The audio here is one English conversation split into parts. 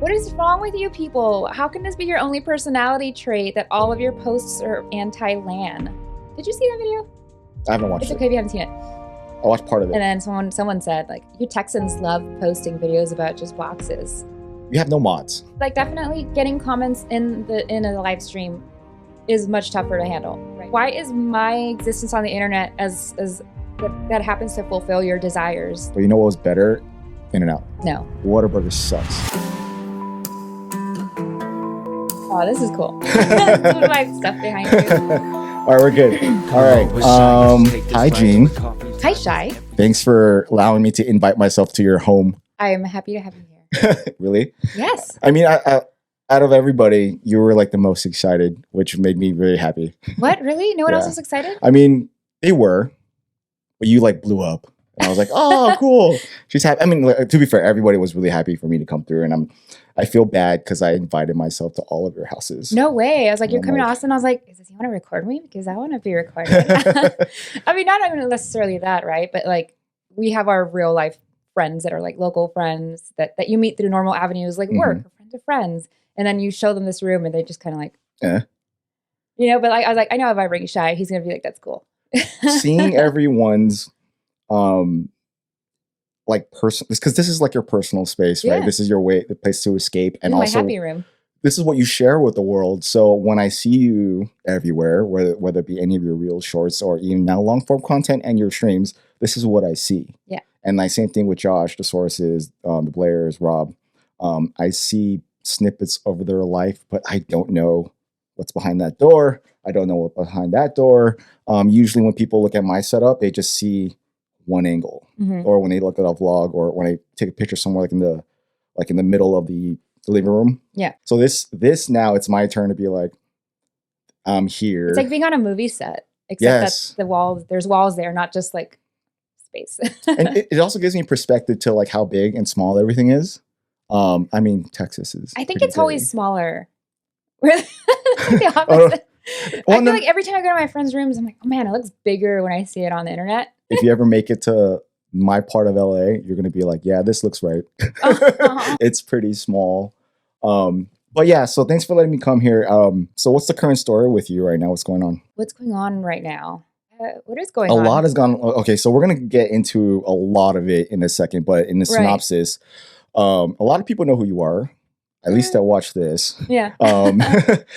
What is wrong with you people? How can this be your only personality trait that all of your posts are anti-LAN? Did you see that video? I haven't watched It's it. okay if you haven't seen it. I watched part of it. And then someone said, like, you Texans love posting videos about just boxes. You have no mods. Like, definitely getting comments in a live stream is much tougher to handle. Right? Why is my existence on the internet as that happens to fulfill your desires? But you know what was better? In-N-Out. No. Whataburger sucks. Oh, this is cool. This is my stuff behind you. All right, we're good. All right. Hi, Jean. Hi, Shy. Thanks for allowing me to invite myself to your home. I am happy to have you here. Really? Yes. I mean, out of everybody, you were like the most excited, which made me very happy. What? Really? No one Yeah. else was excited? I mean, they were, but you like blew up. And I was like, oh, cool. She's happy. I mean, like, to be fair, everybody was really happy for me to come through. And I feel bad because I invited myself to all of your houses. No way. I was like, And you're I'm coming to like- Austin? I was like, does he want to record me? Because I want to be recorded. I mean, not even necessarily that, right? But like, we have our real life friends that are like local friends that you meet through normal avenues, like work, or friends of friends. And then you show them this room and they just kind of like, you know, but like, I was like, I know if I bring Shy, he's going to be like, that's cool. Seeing everyone's like person, because this is like your personal space, right? Yeah. This is your the place to escape, and This is also my happy room. this is what you share with the world. So when I see you everywhere, whether it be any of your real shorts or even now long form content and your streams, this is what I see. Yeah. And like same thing with Josh, the sources, the Blairs, Rob. I see snippets of their life, but I don't know what's behind that door. I don't know what's behind that door. Usually when people look at my setup, they just see one angle, or when they look at a vlog, or when I take a picture somewhere like in the middle of the living room. Yeah. So this now it's my turn to be like, I'm here. It's like being on a movie set, except Yes. that there's walls there, not just like space. And it also gives me perspective to like how big and small everything is. I mean, Texas is. I think pretty it's always big. smaller. It's like the Oh, opposite. well, I feel no. like every time I go to my friends' rooms, I'm like, oh man, it looks bigger when I see it on the internet. If you ever make it to my part of LA, you're gonna be like, yeah, this looks right. Uh-huh. It's pretty small. But yeah, so thanks for letting me come here. So what's the current story with you right now? What's going on? What's going on right now? What is going A on? lot has gone. Okay, so we're gonna get into a lot of it in a second, but in the Right. synopsis, a lot of people know who you are. At least I watch this. Yeah.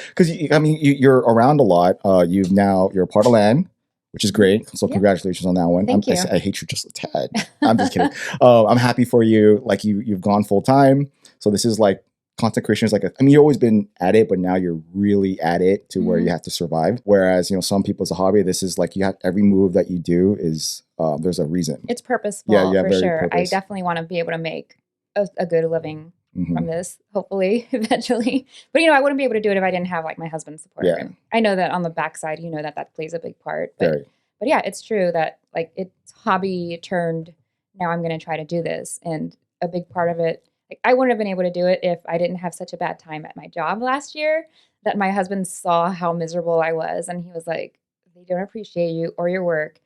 Because I mean, you're around a lot. You're a part of LAN, which is great. So Yeah. congratulations on that one. Thank you. I hate you just a tad. I'm just kidding. I'm happy for you. Like you've gone full time. So this is like content creation is like you've always been at it, but now you're really at it to where you have to survive. Whereas some people it's a hobby. This is like you have every move that you do is there's a reason. It's purposeful Yeah, for very sure. I purpose. definitely want to be able to make a good living Mhm. from this, hopefully, eventually. But I wouldn't be able to do it if I didn't have like my husband's support. Yeah. And I know that on the backside, that plays a big part. But Very. But yeah, it's true that like it's hobby turned. Now I'm going to try to do this, and a big part of it, like I wouldn't have been able to do it if I didn't have such a bad time at my job last year. That my husband saw how miserable I was, and he was like, "They don't appreciate you or your work,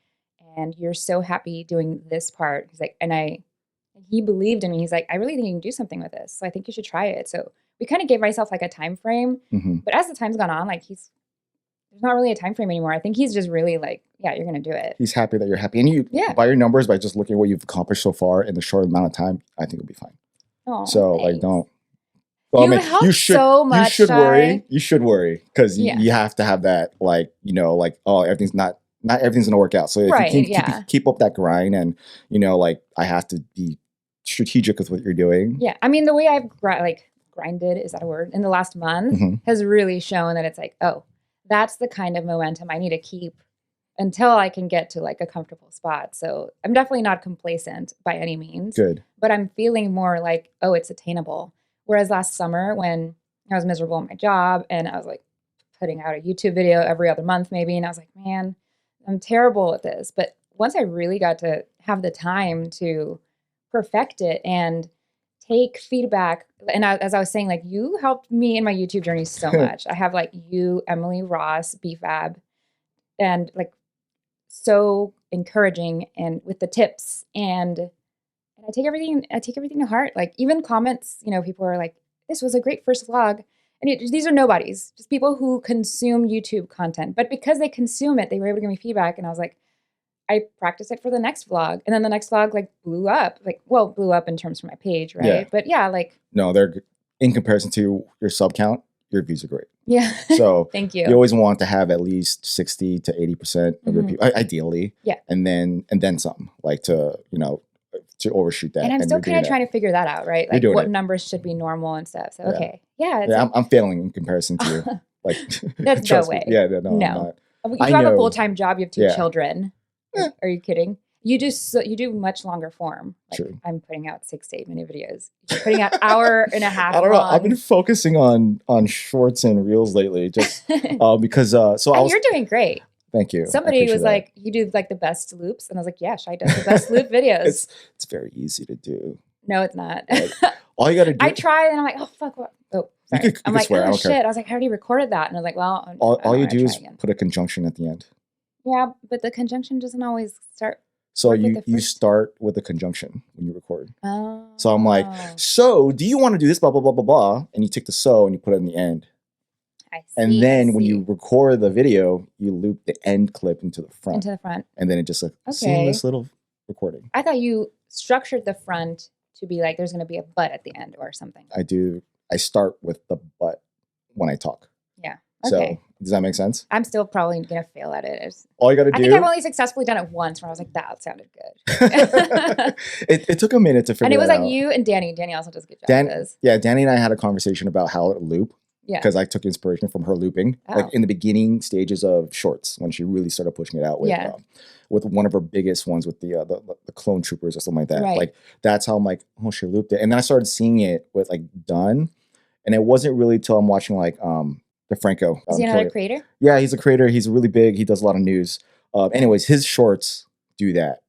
and you're so happy doing this part." He's like, and he believed in me. He's like, "I really think you can do something with this, so I think you should try it." So we kind of gave myself like a time frame, Mhm. but as the time's gone on, like there's not really a time frame anymore. I think he's just really like, yeah, you're gonna do it. He's happy that you're happy, and you Yeah. by your numbers, by just looking at what you've accomplished so far in the short amount of time, I think it'll be fine. Oh, So like, thanks. don't. You helped so much, You should Shai. worry. You should worry because Yeah. you have to have that, like oh, everything's not everything's gonna work out. So if Right, you can yeah. keep up that grind, and like I have to be strategic with what you're doing. Yeah, I mean the way I've grinded, is that a word, in the last month Mhm. has really shown that it's like, oh, that's the kind of momentum I need to keep until I can get to like a comfortable spot. So I'm definitely not complacent by any means. Good. But I'm feeling more like, oh, it's attainable. Whereas last summer when I was miserable in my job and I was like putting out a YouTube video every other month maybe, and I was like, man, I'm terrible at this. But once I really got to have the time to perfect it and take feedback, and as I was saying, like you helped me in my YouTube journey so much. I have like you, Emily, Ross, BFAB, and like so encouraging and with the tips, and I take everything to heart. Like even comments, people are like, this was a great first vlog. And these are nobodies, just people who consume YouTube content. But because they consume it, they were able to give me feedback. And I was like, I practiced it for the next vlog. And then the next vlog like blew up. Like, well, blew up in terms of my page, right? Yeah. But yeah, like. No, they're in comparison to your sub count, your views are great. Yeah. So thank you. You always want to have at least 60 to 80% of your people, ideally. Yeah. And then some, like to, to overshoot that. And I'm still kind of trying to figure that out, right? Like what numbers should be normal and stuff. So, okay. Yeah. I'm failing in comparison to you. Like, that's no way. Yeah, no. You have a full-time job. You have 2 children. Are you kidding? You do much longer form. Like, true. I'm putting out 6 to 8 minute videos. You're putting out hour and a half. I don't know. I've been focusing on shorts and reels lately, just because. You're doing great. Thank you. Somebody was like, "You do like the best loops," and I was like, "Yeah, Shai does the best loop videos." It's very easy to do. No, it's not. Like, all you got to do. I tried, and I'm like, "Oh fuck!" What? Oh, sorry. You could swear. "Oh shit!" I was like, "I already recorded that," and I was like, "Well, all you do is put a conjunction at the end." Yeah, but the conjunction doesn't always start. So you start with the conjunction when you record. Oh. So I'm like, so do you want to do this, blah, blah, blah, blah, blah? And you take the so and you put it in the end. I see. And then when you record the video, you loop the end clip into the front. And then it just like seamless little recording. I thought you structured the front to be like there's going to be a but at the end or something. I do. I start with the but when I talk. Yeah. Okay. So does that make sense? I'm still probably going to fail at it. All you got to do. I think I've only successfully done it once where I was like, that sounded good. It took a minute to figure it out. And it was like you and Danny. Danny also does a good job. Danny and I had a conversation about how to loop. Yeah. Because I took inspiration from her looping. Like in the beginning stages of shorts when she really started pushing it out with one of her biggest ones with the clone troopers or something like that. Right. Like that's how I'm like, oh, she looped it. And then I started seeing it with like done. And it wasn't really till I'm watching like DeFranco. Is he another creator? Yeah, he's a creator. He's really big. He does a lot of news. Anyways, his shorts do that.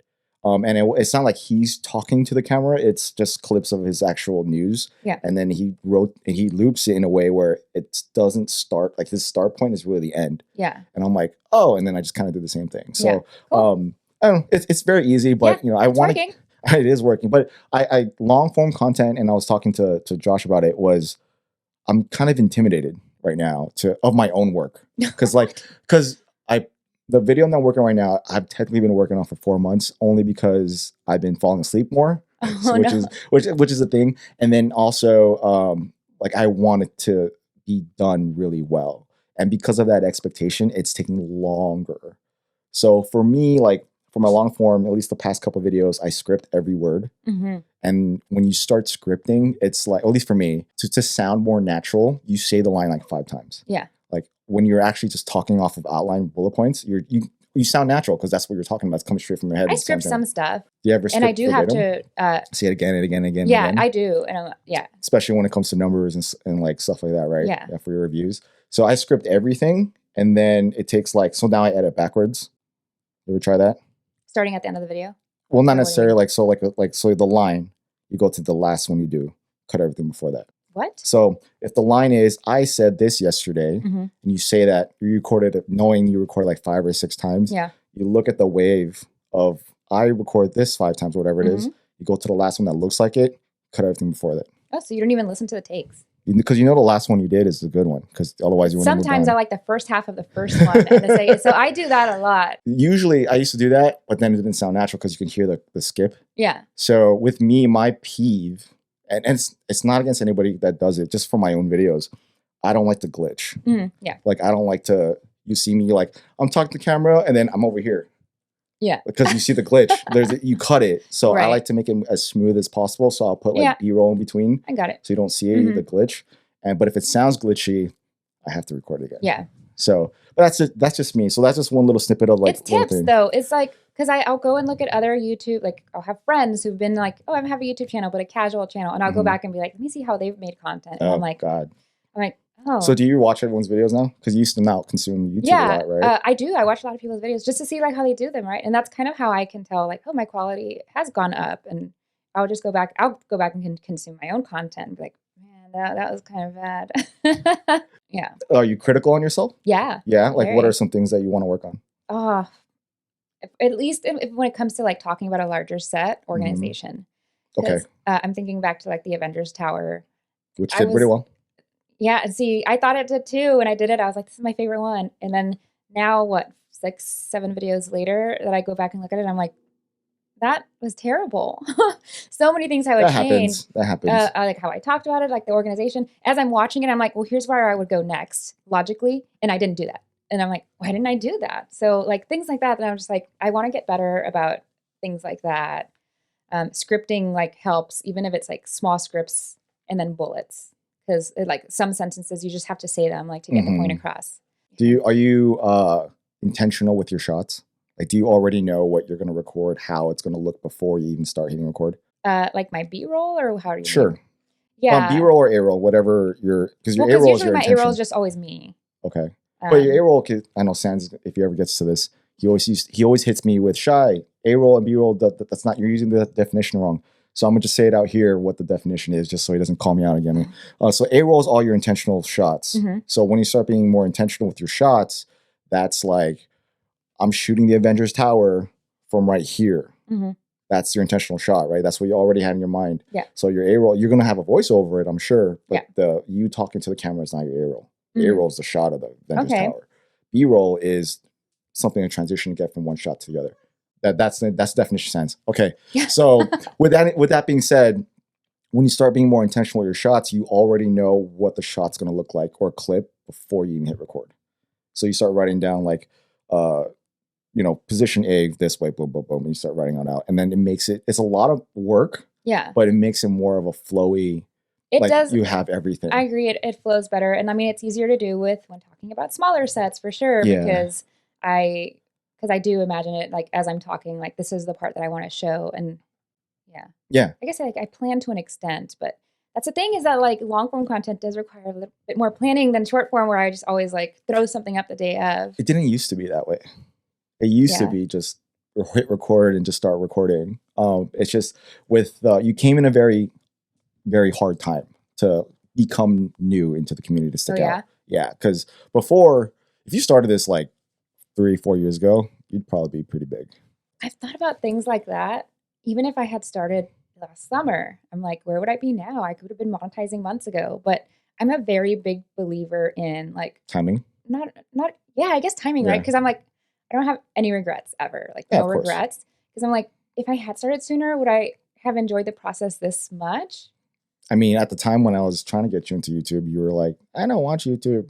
And it's not like he's talking to the camera. It's just clips of his actual news. Yeah. And then he loops it in a way where it doesn't start, like his start point is really the end. Yeah. And I'm like, oh, and then I just kind of do the same thing. So, cool. I don't know, it's very easy, but I want to. It is working, but I long form content, and I was talking to Josh about it. I'm kind of intimidated right now of my own work because the video I'm working right now, I've technically been working on for 4 months only because I've been falling asleep more, which is a thing. And then also like I want it to be done really well, and because of that expectation, it's taking longer. So for me, like for my long form, at least the past couple of videos, I script every word. Mm-hmm. And when you start scripting, it's like, at least for me, to sound more natural, you say the line like 5 times. Yeah. Like when you're actually just talking off of outline bullet points, you sound natural because that's what you're talking about. It's coming straight from your head. I script some stuff. Do you ever script and I do verbatim? Have to say it again and again and again. Yeah, and again? I do. And especially when it comes to numbers and like stuff like that, right? Yeah. For your reviews. So I script everything, and then it takes so now I edit backwards. You ever try that? Starting at the end of the video? Well, not necessarily so the line, you go to the last one you do, cut everything before that. What? So if the line is, I said this yesterday, and you say that, you recorded it knowing you recorded like 5 or 6 times. Yeah. You look at the wave of, I record this 5 times, whatever it is. You go to the last one that looks like it, cut everything before that. Oh, so you don't even listen to the takes? Because the last one you did is the good one. Because otherwise you wouldn't. Sometimes I like the first half of the first one and the second. So I do that a lot. Usually I used to do that, but then it didn't sound natural because you can hear the skip. Yeah. So with me, my peeve, and it's not against anybody that does it, just for my own videos, I don't like to glitch. Yeah. Like I don't like to. You see me like I'm talking to the camera and then I'm over here. Yeah. Because you see the glitch. You cut it. So I like to make it as smooth as possible. So I'll put like B-roll in between. I got it. So you don't see the glitch. But if it sounds glitchy, I have to record it again. Yeah. So but that's just me. So that's just one little snippet of like. It's tips though. It's like, because I'll go and look at other YouTube, like I'll have friends who've been like, oh, I have a YouTube channel, but a casual channel. And I'll go back and be like, let me see how they've made content. And I'm like, God. I'm like, oh. So do you watch everyone's videos now? Because you used to not consume YouTube a lot, right? I do. I watch a lot of people's videos just to see like how they do them, right? And that's kind of how I can tell like, oh, my quality has gone up. And I'll just go back. I'll go back and consume my own content and be like, man, that was kind of bad. Yeah. Are you critical on yourself? Yeah. Yeah? Like what are some things that you want to work on? At least when it comes to like talking about a larger set organization. Okay. I'm thinking back to like the Avengers Tower which did pretty well. Yeah, and see, I thought it did too, and I did it. I was like, this is my favorite one. And then now, what, 6, 7 videos later, that I go back and look at it, I'm like, that was terrible. So many things I would change. That happens. Like how I talked about it, like the organization. As I'm watching it, I'm like, well, here's where I would go next, logically, and I didn't do that. And I'm like, why didn't I do that? So like things like that, that I'm just like, I want to get better about things like that. Scripting like helps, even if it's like small scripts and then bullets, because like some sentences you just have to say them like to get the point across. Are you intentional with your shots? Like, do you already know what you're going to record, how it's going to look before you even start hitting record? Like my B-roll, or how do you Sure. mean? Yeah. B-roll or A-roll, whatever because your A-roll is your my intention. A-roll is just always me. Okay. But your A-roll, I know Sans, if he ever gets to this, he always hits me with shy. A-roll and B-roll, that's not, you're using the definition wrong. So I'm going to just say it out here what the definition is, just so he doesn't call me out again. So A-roll is all your intentional shots. So when you start being more intentional with your shots, that's like, I'm shooting the Avengers Tower from right here. That's your intentional shot, right? That's what you already had in your mind. Yeah. So your A-roll, you're going to have a voice over it, I'm sure, but you talking to the camera is not your A-roll. A-roll is the shot of the Avengers Tower. B-roll is something, a transition to get from one shot to the other. That's the definition sense. Okay. Yeah. So with that being said, when you start being more intentional with your shots, you already know what the shot's going to look like or clip before you even hit record. So you start writing down like, position A this way, boom, boom, boom, and you start writing on out. And then it's a lot of work. Yeah. But it makes it more of a flowy. It does. You have everything. I agree. It flows better. And I mean, it's easier to do when talking about smaller sets for sure, because I do imagine it like as I'm talking, like this is the part that I want to show. And yeah. I guess I plan to an extent, but that's the thing, is that like long form content does require a little bit more planning than short form, where I just always like throw something up the day of. It didn't used to be that way. It used to be just hit record and just start recording. It's just with you came in a very, very hard time to become new into the community, to stick out. Yeah, because before, if you started this like 3-4 years ago, you'd probably be pretty big. I've thought about things like that. Even if I had started last summer, I'm like, where would I be now? I could have been monetizing months ago. But I'm a very big believer in like timing. I guess timing, right? Because I'm like, I don't have any regrets ever, like no regrets. Because I'm like, if I had started sooner, would I have enjoyed the process this much? I mean, at the time when I was trying to get you into YouTube, you were like, I don't watch YouTube.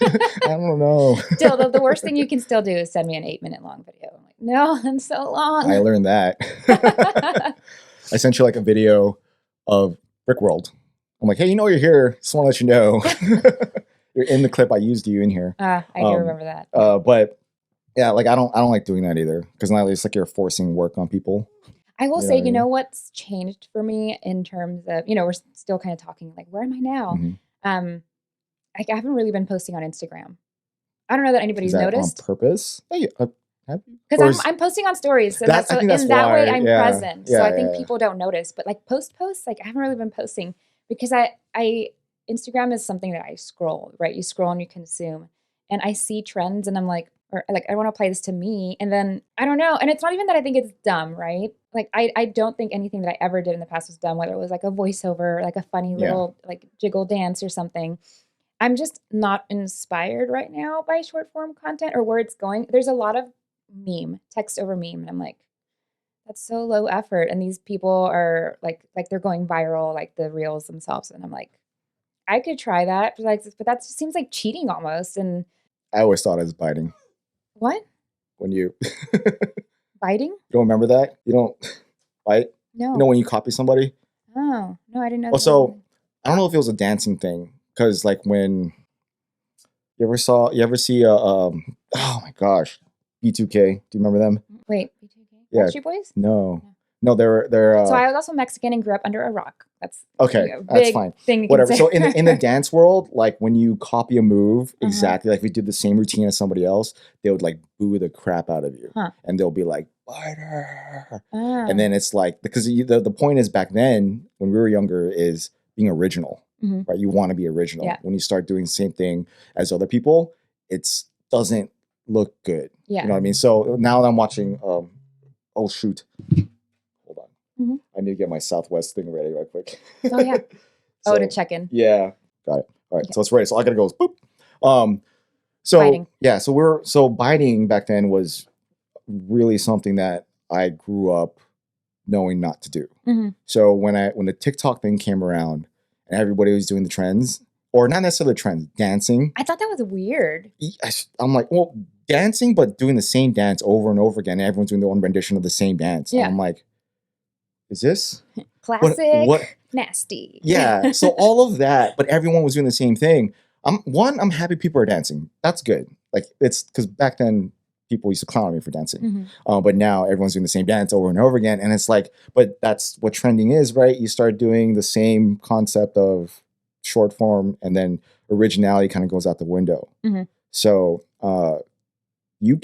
I don't know. Still, the worst thing you can still do is send me an 8-minute long video. I'm like, no, that's so long. I learned that. I sent you like a video of Brick World. I'm like, hey, you're here. Just want to let you know. You're in the clip. I used you in here. I do remember that. But yeah, like I don't like doing that either, because now it's like you're forcing work on people. I will say, what's changed for me in terms of, we're still kind of talking like, where am I now? I haven't really been posting on Instagram. I don't know that anybody's noticed. On purpose? Because I'm posting on stories, so that's way I'm present. So I think people don't notice. But like posts, like I haven't really been posting, because I Instagram is something that I scroll, right? You scroll and you consume, and I see trends, and I'm like, I want to apply this to me, and then I don't know. And it's not even that I think it's dumb, right? Like I don't think anything that I ever did in the past was dumb, whether it was like a voiceover, or like a funny little like jiggle dance or something. I'm just not inspired right now by short form content or where it's going. There's a lot of text over meme, and I'm like, that's so low effort. And these people are like they're going viral, like the reels themselves. And I'm like, I could try that, but that just seems like cheating almost. And I always thought it was biting. What? When you biting? You don't remember that? You don't bite? No. When you copy somebody? Oh, no, I didn't know. Also, I don't know if it was a dancing thing. Because like when you ever see oh my gosh, B2K, do you remember them? Wait, B2K? Yeah. Backstreet Boys? No, they're so I was also Mexican and grew up under a rock. That's okay. That's fine. Whatever. So in the dance world, like when you copy a move exactly, like if you did the same routine as somebody else, they would like boo the crap out of you, and they'll be like, "Biter," and then it's like, because the point is, back then when we were younger, is being original. Right, you want to be original. Yeah. When you start doing the same thing as other people, it doesn't look good. Yeah. You know what I mean? So now that I'm watching, oh shoot, hold on, I need to get my Southwest thing ready right quick. Oh yeah. Oh, to check in. Yeah, got it. All right, Yeah. so it's ready. So all I gotta go is boop. So Biting. yeah, so biting back then was really something that I grew up knowing not to do. So when the TikTok thing came around and everybody was doing the trends, or not necessarily the trends, dancing. I thought that was weird. I'm like, well, dancing, but doing the same dance over and over again. And everyone's doing their own rendition of the same dance. Yeah. And I'm like, is this classic? What? Nasty. Yeah. So all of that, but everyone was doing the same thing. I'm happy people are dancing. That's good. Like it's because back then people used to clown me for dancing. But now everyone's doing the same dance over and over again. And it's like, but that's what trending is, right? You start doing the same concept of short form and then originality kind of goes out the window. So you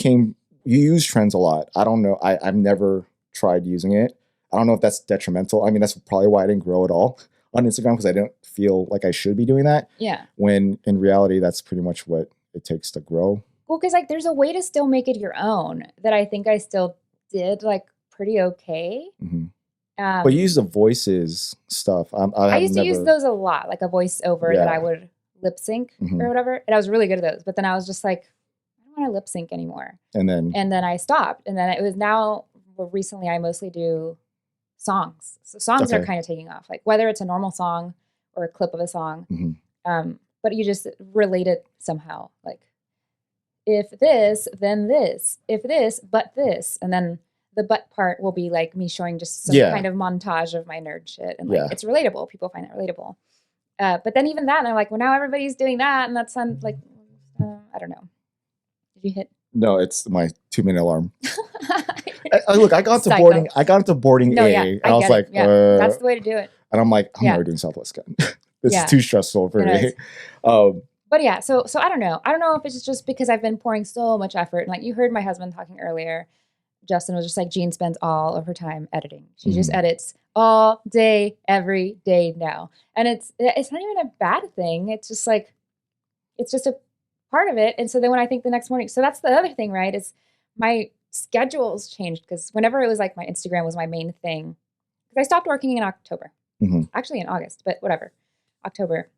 use trends a lot. I don't know. I've never tried using it. I don't know if that's detrimental. I mean, that's probably why I didn't grow at all on Instagram, because I didn't feel like I should be doing that. Yeah. When in reality, that's pretty much what it takes to grow. Well, because like there's a way to still make it your own that I think I still did like pretty okay. But you use the voices stuff. I used to use those a lot, like a voiceover that I would lip sync or whatever. And I was really good at those. But then I was just like, I don't want to lip sync anymore. And then I stopped. And then it was now, recently I mostly do songs. So songs are kind of taking off, like whether it's a normal song or a clip of a song. But you just relate it somehow. Like, if this, then this. If this, but this. And then the but part will be like me showing just some kind of montage of my nerd shit. And like, it's relatable. People find it relatable. But then even that, and they're like, well, now everybody's doing that. And that sounds like, I don't know. Did you hit? No, it's my 2-minute alarm. Look, I got into boarding A. And I was like, that's the way to do it. And I'm like, I'm never doing Southwest again. This is too stressful for me. But yeah, so I don't know. I don't know if it's just because I've been pouring so much effort. And like you heard my husband talking earlier, Justin was just like, Jean spends all of her time editing. She just edits all day, every day now. And it's not even a bad thing. It's just like, it's just a part of it. And so then when I think the next morning, so that's the other thing, right? Is my schedule's changed, because whenever it was like my Instagram was my main thing, because I stopped working in October, actually in August, but whatever, October.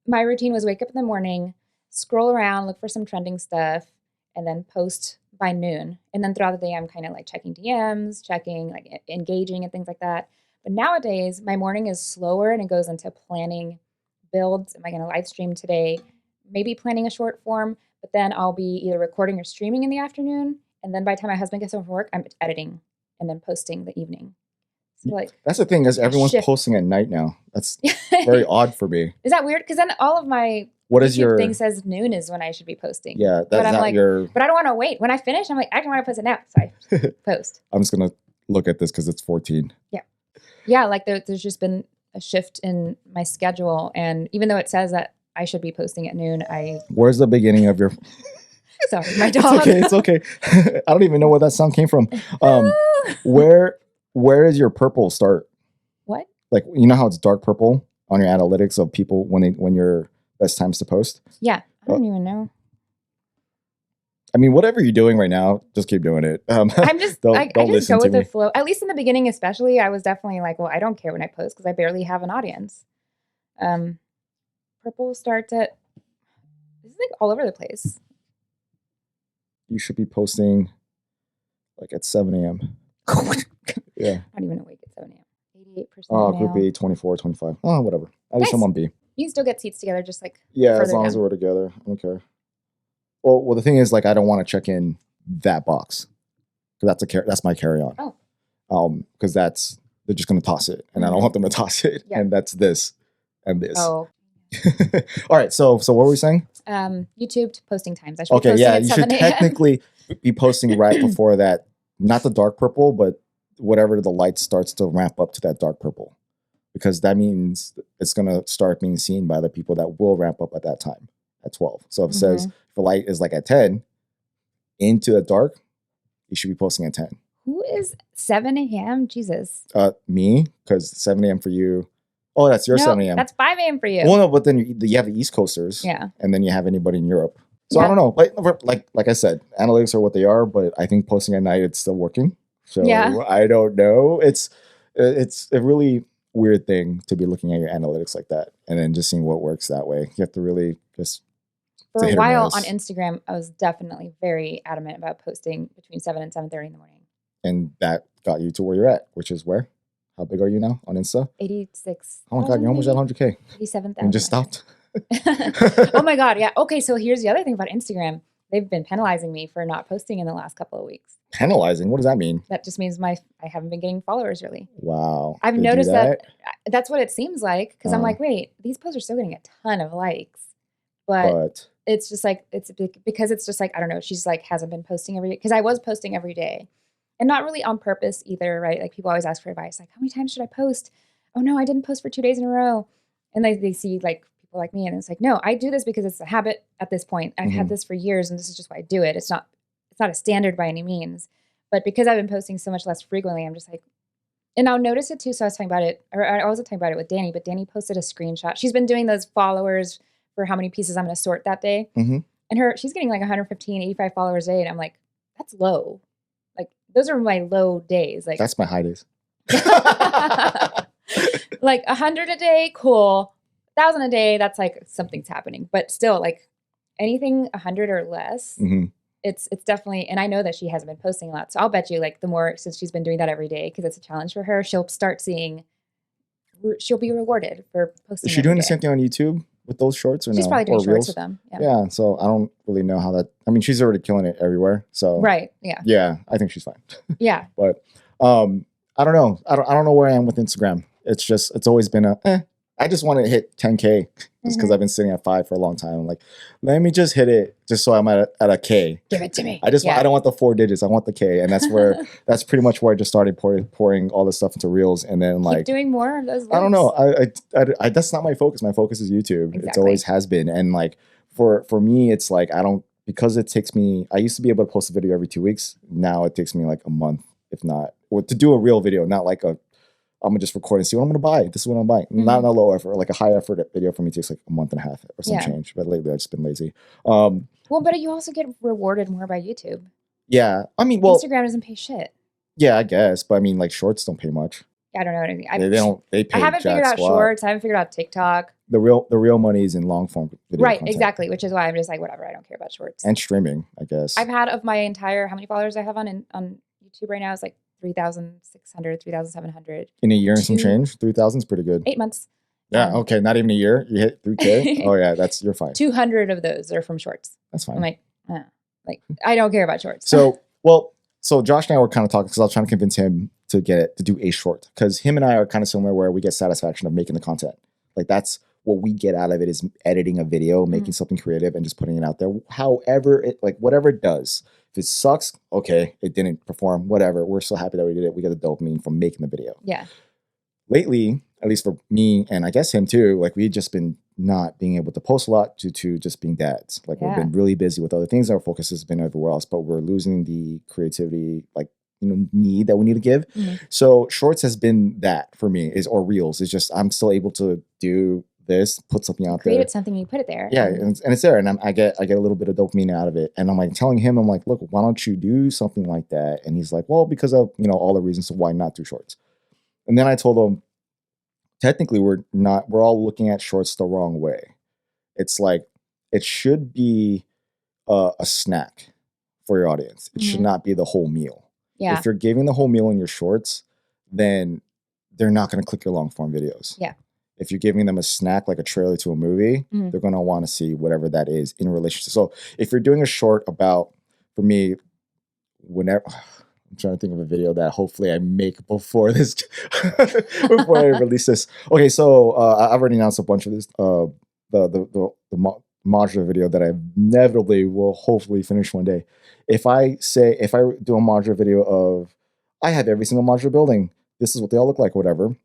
My routine was wake up in the morning, scroll around, look for some trending stuff, and then post by noon. And then throughout the day, I'm kind of like checking DMs, checking, like engaging and things like that. But nowadays, my morning is slower and it goes into planning builds. Am I going to live stream today? Maybe planning a short form, but then I'll be either recording or streaming in the afternoon. And then by the time my husband gets home from work, I'm editing and then posting the evening. So like, that's the thing, is everyone's posting at night now. That's very odd for me. Is that weird? Because then all of my thing says noon is when I should be posting. Yeah, that's not like, but I don't want to wait. When I finish, I'm like, I don't want to post it now, so I post. I'm just gonna look at this because it's 14. Yeah. Like there's just been a shift in my schedule, and even though it says that I should be posting at noon, Where's the beginning of your? Sorry, my dog. It's okay. I don't even know where that sound came from. Where does your purple start? What? Like, you know how it's dark purple on your analytics of people when your best times to post? Yeah, I don't even know. I mean, whatever you're doing right now, just keep doing it. I'm just, I just go with the flow. At least in the beginning, especially, I was definitely like, well, I don't care when I post because I barely have an audience. Purple starts at, this is like all over the place. You should be posting like at 7 a.m. Yeah. Not even awake at 7 a.m. 88%. Oh, group B, 24, 25. Oh, whatever. At least I'm on B. You can still get seats together, just like as long as we're together. I don't care. Well, the thing is, like, I don't want to check in that box because that's my carry on. Oh. Because they're just gonna toss it, and I don't want them to toss it, and that's this and this. Oh. All right. So what were we saying? YouTube posting times. I should be posting at 7 you should technically be posting right before that. Not the dark purple, but whatever the light starts to ramp up to that dark purple, because that means it's going to start being seen by the people that will ramp up at that time at 12. So if it says if the light is like at 10 into the dark, you should be posting at 10. Who is 7 a.m.? Jesus. Me, because 7 a.m. for you. Oh, that's your 7 a.m. That's 5 a.m. for you. Well, no, but then you have the East Coasters. Yeah. And then you have anybody in Europe. So I don't know. Like I said, analytics are what they are, but I think posting at night, it's still working. So I don't know. It really, weird thing to be looking at your analytics like that and then just seeing what works that way. You have to really just For a hit or while on miss. Instagram, I was definitely very adamant about posting between 7 and 7:30 in the morning. And that got you to where you're at, which is where? How big are you now on Insta? 86. Oh my God, you're almost at 100K. 87,000. And just stopped. Oh my God. Yeah. Okay. So here's the other thing about Instagram. They've been penalizing me for not posting in the last couple of weeks. Penalizing? What does that mean? That just means I haven't been getting followers really. Wow. I've They do noticed that that's what it seems like because I'm Uh-huh. like, wait, these posts are still getting a ton of likes, but it's just like because it's just like I don't know. She's like hasn't been posting every day because I was posting every day, and not really on purpose either, right? Like people always ask for advice, like how many times should I post? Oh no, I didn't post for 2 days in a row, and they see like people like me, and it's like no, I do this because it's a habit at this point. I've had this for years, and this is just why I do it. It's not a standard by any means, but because I've been posting so much less frequently, I'm just like. And I'll notice it too. So I was talking about it, or I wasn't talking about it with Danny, but Danny posted a screenshot. She's been doing those followers for how many pieces I'm going to sort that day. Mm-hmm. And she's getting like 115, 85 followers a day. And I'm like, that's low. Like, those are my low days. Like, that's my high days. Like 100 a day, cool. 1,000 a day, that's like something's happening. But still, like anything 100 or less, it's definitely, and I know that she hasn't been posting a lot. So I'll bet you like the more, since she's been doing that every day, because it's a challenge for her, she'll be rewarded for posting. Is she doing the same thing on YouTube with those shorts or she's no? Probably doing or shorts reels? with them. Yeah. So I don't really know how that, I mean, she's already killing it everywhere. So right. Yeah. Yeah. I think she's fine. Yeah. But I don't know. I don't know where I am with Instagram. It's always been I just want to hit 10K just because I've been sitting at 5 for a long time. I'm like, let me just hit it just so I'm at a K. Give it to me. I don't want the 4 digits. I want the K. And that's pretty much where I just started pouring all this stuff into reels. And then like doing more of those links. I don't know. I that's not my focus. My focus is YouTube. Exactly. It's always has been. And like for me, it's like because it takes me, I used to be able to post a video every 2 weeks. Now it takes me like a month, if not, to do a real video, not like I'm gonna just record and see what I'm gonna buy. This is what I'm buying. Not a low effort, like a high effort video for me takes like a month and a half or some change. But lately I've just been lazy. Well, but you also get rewarded more by YouTube. Yeah, I mean, well, Instagram doesn't pay shit. Yeah, I guess, but I mean, like shorts don't pay much. I don't know anything. They pay. I haven't figured out shorts. I haven't figured out TikTok. The real money is in long form video. Right, content. exactly. Which is why I'm just like, whatever. I don't care about shorts and streaming. I guess I've had of my entire how many followers I have on YouTube right now is like 3,600, 3,700. In a year and some change, 3,000 is pretty good. 8 months. Yeah. Okay. Not even a year. You hit 3K. Oh yeah, you're fine. 200 of those are from shorts. That's fine. I'm like I don't care about shorts. So Josh and I were kind of talking because I was trying to convince him to do a short because him and I are kind of similar where we get satisfaction of making the content. Like that's what we get out of it is editing a video, making something creative and just putting it out there. However, whatever it does. If it sucks, okay, it didn't perform, whatever. We're so happy that we did it. We get the dopamine from making the video. Yeah. Lately, at least for me and I guess him too, like we've just been not being able to post a lot due to just being dads. Like we've been really busy with other things. Our focus has been everywhere else, but we're losing the creativity, need that we need to give. So shorts has been that for me or reels. It's just, I'm still able to do this, put something out there. Create something, you put it there. Yeah, and it's there, and I get a little bit of dopamine out of it, and I'm like telling him, I'm like, look, why don't you do something like that? And he's like, well, because of all the reasons why not do shorts. And then I told him, technically, we're all looking at shorts the wrong way. It's like it should be a snack for your audience. It should not be the whole meal. Yeah. If you're giving the whole meal in your shorts, then they're not going to click your long form videos. Yeah. If you're giving them a snack like a trailer to a movie, they're going to want to see whatever that is in relationship. So if you're doing a short about, for me, whenever I'm trying to think of a video that hopefully I make before this, before I release this. Okay, so I've already announced a bunch of this, the modular video that I inevitably will hopefully finish one day. If I do a modular video of, I have every single modular building, this is what they all look like, whatever.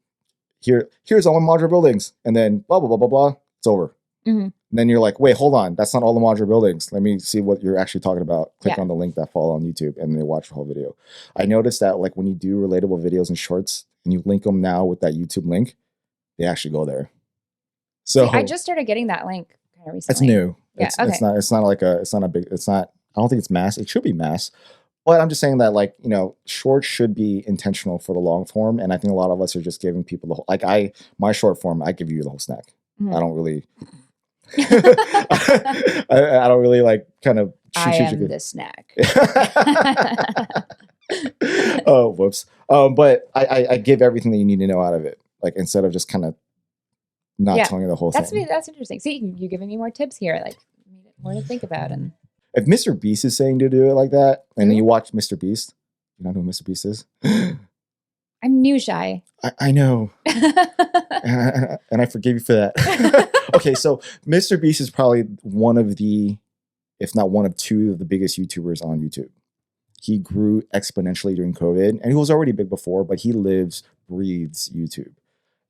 Here's all my modular buildings, and then blah blah blah blah blah. It's over. And then you're like, wait, hold on, that's not all the modular buildings. Let me see what you're actually talking about. Click on the link that follow on YouTube, and they watch the whole video. I noticed that like when you do relatable videos and shorts, and you link them now with that YouTube link, they actually go there. So I just started getting that link kind of recently. It's new. Yeah, It's not a big. It's not. I don't think it's mass. It should be mass, But I'm just saying that, like, shorts should be intentional for the long form, and I think a lot of us are just giving people the whole. Like, my short form, I give you the whole snack. I don't really. I don't really like kind of. I am the snack. Oh, whoops. But I give everything that you need to know out of it, like instead of just kind of not telling you the whole thing. That's interesting. See, you're giving me more tips here, like more to think about. And if Mr. Beast is saying to do it like that, and then you watch Mr. Beast, you know who Mr. Beast is? I'm new shy. I know. And I forgive you for that. Okay, so Mr. Beast is probably one of the, if not one of two of the biggest YouTubers on YouTube. He grew exponentially during COVID, and he was already big before, but he lives, breathes YouTube.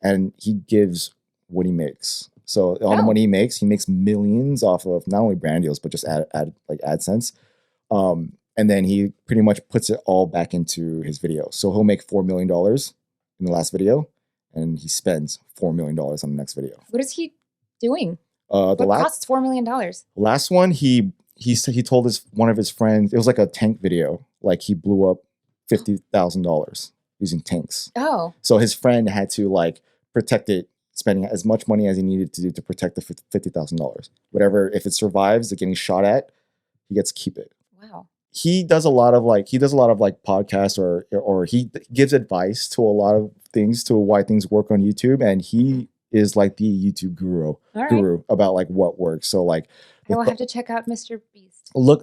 And he gives what he makes. So all the money he makes millions off of not only brand deals, but just like AdSense. And then he pretty much puts it all back into his video. So he'll make $4 million in the last video, and he spends $4 million on the next video. What is he doing? What costs $4 million? Last one, he told one of his friends, it was like a tank video. Like he blew up $50,000 using tanks. Oh. So his friend had to like protect it, spending as much money as he needed to do to protect the $50,000. Whatever, if it survives the getting shot at, he gets to keep it. Wow. He does a lot of podcasts or he gives advice to a lot of things to why things work on YouTube, and he is like the YouTube guru about like what works. So like I will have to check out Mr. Beast. Look,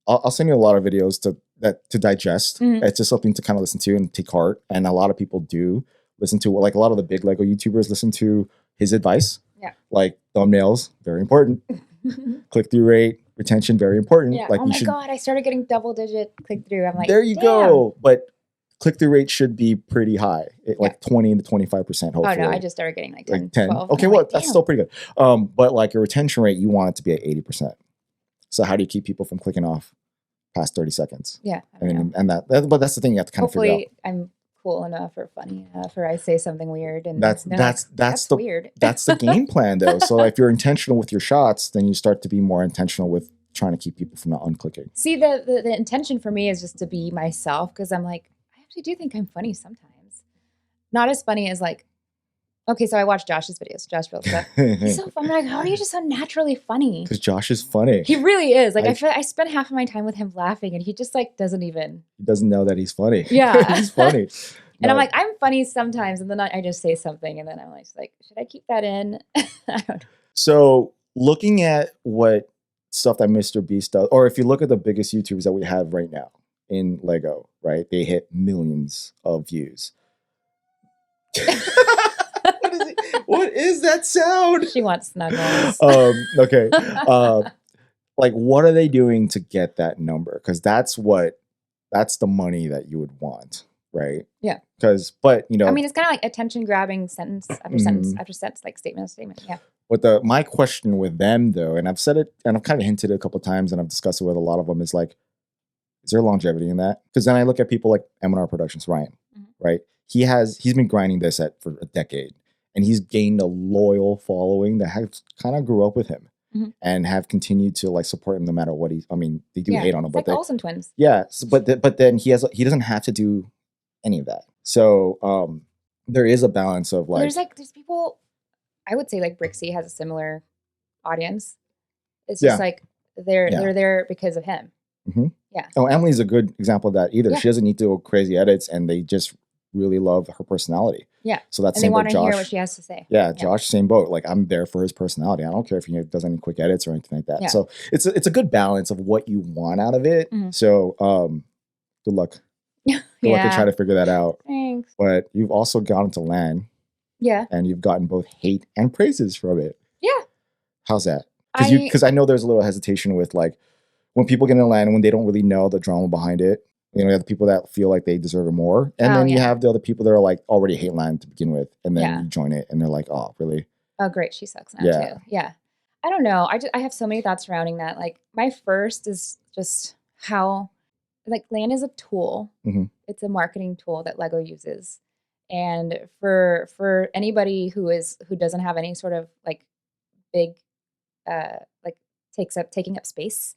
I'll send you a lot of videos to digest. Mm-hmm. It's just something to kind of listen to and take heart. And a lot of people do listen to, like a lot of the big Lego YouTubers listen to his advice. Yeah. Like thumbnails, very important. Click-through rate, retention, very important. Yeah. Like oh my God, I started getting double-digit click-through. I'm like, there you go. But click-through rate should be pretty high, like 20 to 25%. Hopefully. Oh no, I just started getting like 10, like 10. 12. Okay, well, that's still pretty good. But like your retention rate, you want it to be at 80%. So how do you keep people from clicking off past 30 seconds? Yeah. But that's the thing you have to kind of figure out. Hopefully I'm cool enough or funny enough, or I say something weird, and that's weird. That's the game plan though. So if you're intentional with your shots, then you start to be more intentional with trying to keep people from not unclicking. See, the intention for me is just to be myself, because I'm like, I actually do think I'm funny sometimes. Not as funny as like, okay, so I watched Josh's videos. Josh built stuff. He's so fun. I'm like, how are you just so naturally funny? Because Josh is funny. He really is. Like, I feel like I spend half of my time with him laughing, and he just like doesn't even. He doesn't know that he's funny. Yeah, he's funny. And I'm like, I'm funny sometimes, and then I just say something, and then I'm like, should I keep that in? I don't know. So looking at what stuff that Mr. Beast does, or if you look at the biggest YouTubers that we have right now in Lego, right? They hit millions of views. What is that sound? She wants snuggles. Okay. Like, what are they doing to get that number? Because that's the money that you would want, right? Yeah. But I mean, it's kind of like attention grabbing sentence after sentence after sentence, like statement after statement. Yeah. My question with them though, and I've said it, and I've kind of hinted it a couple of times, and I've discussed it with a lot of them, is like, is there longevity in that? Because then I look at people like M&R Productions, Ryan, right? He's been grinding this for a decade. And he's gained a loyal following that has kind of grew up with him and have continued to like support him no matter what they do hate on him. It's but like Olsen twins. Yeah. So, but then he doesn't have to do any of that. So there is a balance of like. There's people, I would say like Brixie has a similar audience. It's just like they're there because of him. Mm-hmm. Yeah. Oh, Emily's a good example of that either. Yeah. She doesn't need to do crazy edits, and they just really love her personality. Yeah. So that's and they want to hear what she has to say. Yeah, Josh, same boat. Like, I'm there for his personality. I don't care if he does any quick edits or anything like that. Yeah. So it's a good balance of what you want out of it. Mm-hmm. So good luck. Good luck to try to figure that out. Thanks. But you've also gotten to LAN. Yeah. And you've gotten both hate and praises from it. Yeah. How's that? Because I know there's a little hesitation with like when people get in LAN and when they don't really know the drama behind it. You have the people that feel like they deserve it more. And then you have the other people that are like already hate LAN to begin with. And then you join it and they're like, oh, really? Oh, great. She sucks now too. Yeah. I don't know. I have so many thoughts surrounding that. Like my first is just how like LAN is a tool. Mm-hmm. It's a marketing tool that Lego uses. And for anybody who doesn't have any sort of like big, like taking up space,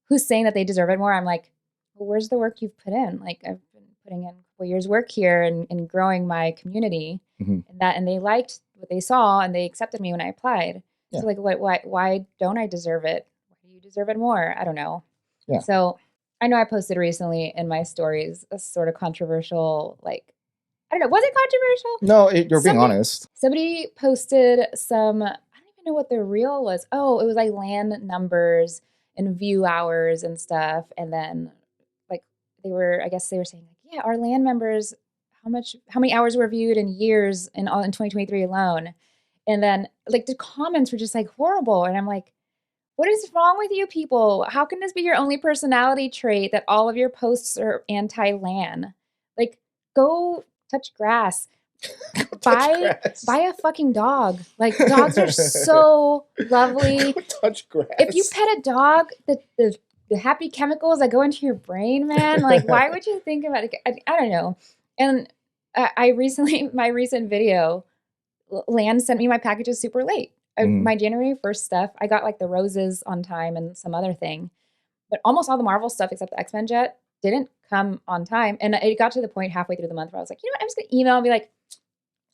who's saying that they deserve it more. I'm like, well, where's the work you've put in? Like I've been putting in a couple years work here and growing my community Mhm. and they liked what they saw and they accepted me when I applied. Yeah. So like, why don't I deserve it? Why do you deserve it more? I don't know. Yeah. So I know I posted recently in my stories a sort of controversial, like, I don't know, was it controversial? No, you're being honest. Somebody posted some, I don't even know what the reel was. Oh, it was like land numbers and view hours and stuff. And then like I guess they were saying like, yeah, our land members, how many hours were viewed in years in 2023 alone. And then like the comments were just like horrible. And I'm like, what is wrong with you people? How can this be your only personality trait that all of your posts are anti-land? Like, go touch grass. Buy a fucking dog. Like dogs are so lovely. Go touch grass. If you pet a dog, the happy chemicals that go into your brain, man, like why would you think about it? I don't know. And I recently, my recent video, Land sent me my packages super late. My January 1st stuff, I got like the roses on time and some other thing, but almost all the Marvel stuff except the X-Men jet didn't come on time. And it got to the point halfway through the month where I was like, you know what, I'm just gonna email and be like,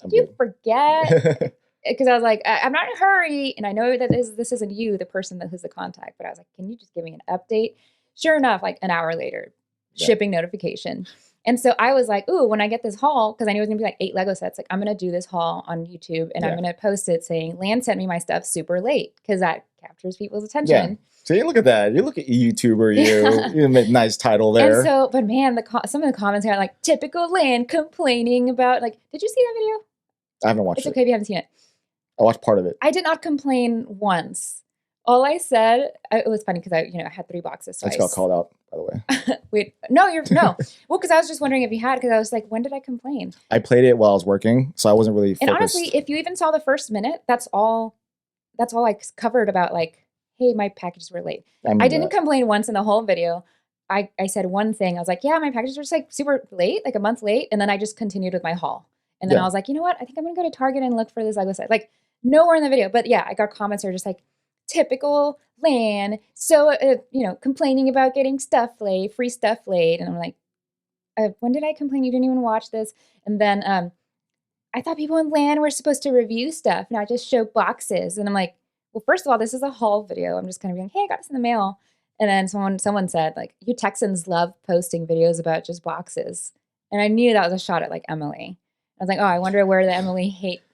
do you forget? Because I was like, I'm not in a hurry, and I know that this isn't you, the person who's the contact, but I was like, can you just give me an update? Sure enough, like an hour later, shipping notification. And so I was like, ooh, when I get this haul, because I knew it was gonna be like 8 Lego sets, like I'm gonna do this haul on YouTube and I'm gonna post it saying, Land sent me my stuff super late, because that captures people's attention. Yeah. So you look at that. You look at YouTuber, you make nice title there. And so, but man, some of the comments are like, typical Land complaining about, like, did you see that video? I haven't watched it. It's okay if you haven't seen it. I watched part of it. I did not complain once. All I said, it was funny because I had 3 boxes. So I just got called out, by the way. Wait, no. Well, because I was just wondering if you had, because I was like, when did I complain? I played it while I was working, so I wasn't really focused. And honestly, if you even saw the first minute, that's all I covered about, like, hey, my packages were late. I didn't complain once in the whole video. I said one thing. I was like, yeah, my packages were just like super late, like a month late. And then I just continued with my haul. And then I was like, you know what? I think I'm going to go to Target and look for this Lego set. Like, nowhere in the video. But yeah, I got comments that are just like, typical Land. So, complaining about getting stuff late, free stuff late. And I'm like, when did I complain? You didn't even watch this. And then I thought people in Land were supposed to review stuff, not just show boxes. And I'm like, well, first of all, this is a haul video. I'm just kind of being, hey, I got this in the mail. And then someone said, like, you Texans love posting videos about just boxes. And I knew that was a shot at, like, Emily. I was like, oh, I wonder where the Emily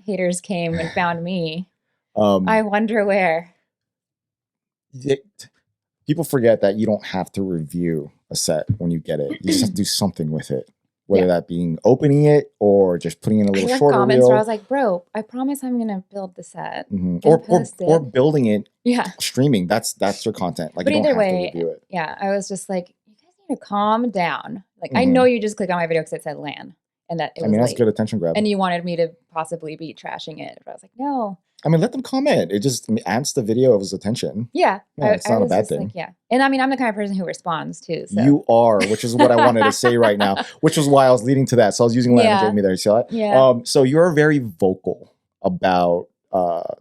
haters came and found me. I wonder where. People forget that you don't have to review a set when you get it. You just have to do something with it. Whether that being opening it or just putting in a little shorter comments reel. Where I was like, bro, I promise I'm gonna build the set. Or building it, yeah, streaming. That's your content. Like, but you don't either have way, to review it. Yeah, I was just like, you guys need to calm down. Like, I know you just clicked on my video because it said Land and that it was that's late. good attention grab. And you wanted me to possibly be trashing it, but I was like, no. Let them comment. It just adds the video of his attention. Yeah, it's not a bad thing. Like, yeah, and I mean, I'm the kind of person who responds too. So. You are, which is what I wanted to say right now, which was why I was leading to that. So I was using Land Jamie there. You see that? Yeah. So you're very vocal about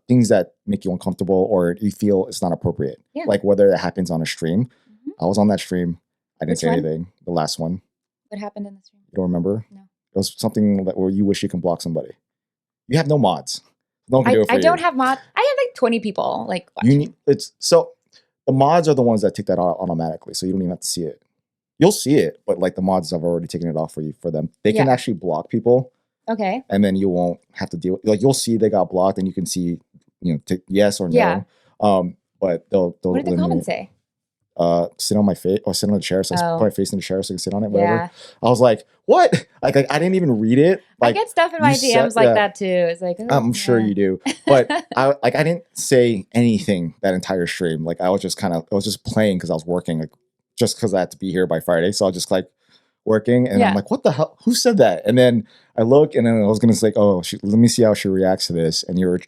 things that make you uncomfortable or you feel it's not appropriate. Yeah. Like whether it happens on a stream. Mm-hmm. I was on that stream. I didn't say one? anything. The last one. What happened in the stream? You don't remember? No. It was something where you wish you can block somebody. You have no mods. No one can do it for you. I don't have mods. I have like 20 people like watching. So the mods are the ones that take that automatically, so you don't even have to see it. You'll see it, but like the mods have already taken it off for them. They can actually block people. Okay. And then you won't have to deal. Like you'll see they got blocked, and you can see, yes or no. Yeah. But they'll. What did the comments say? Sit on my face or sit on the chair. So I put my face in the chair so I can sit on it. Whatever. Yeah. I was like, what? Like I didn't even read it. Like, I get stuff in my DMs like that too. It's like, I'm sure you do. But I didn't say anything that entire stream. Like I was just playing because I was working, like just because I had to be here by Friday. So I was just like working, and I'm like, what the hell? Who said that? And then I look, and then I was gonna say, oh, let me see how she reacts to this. And you're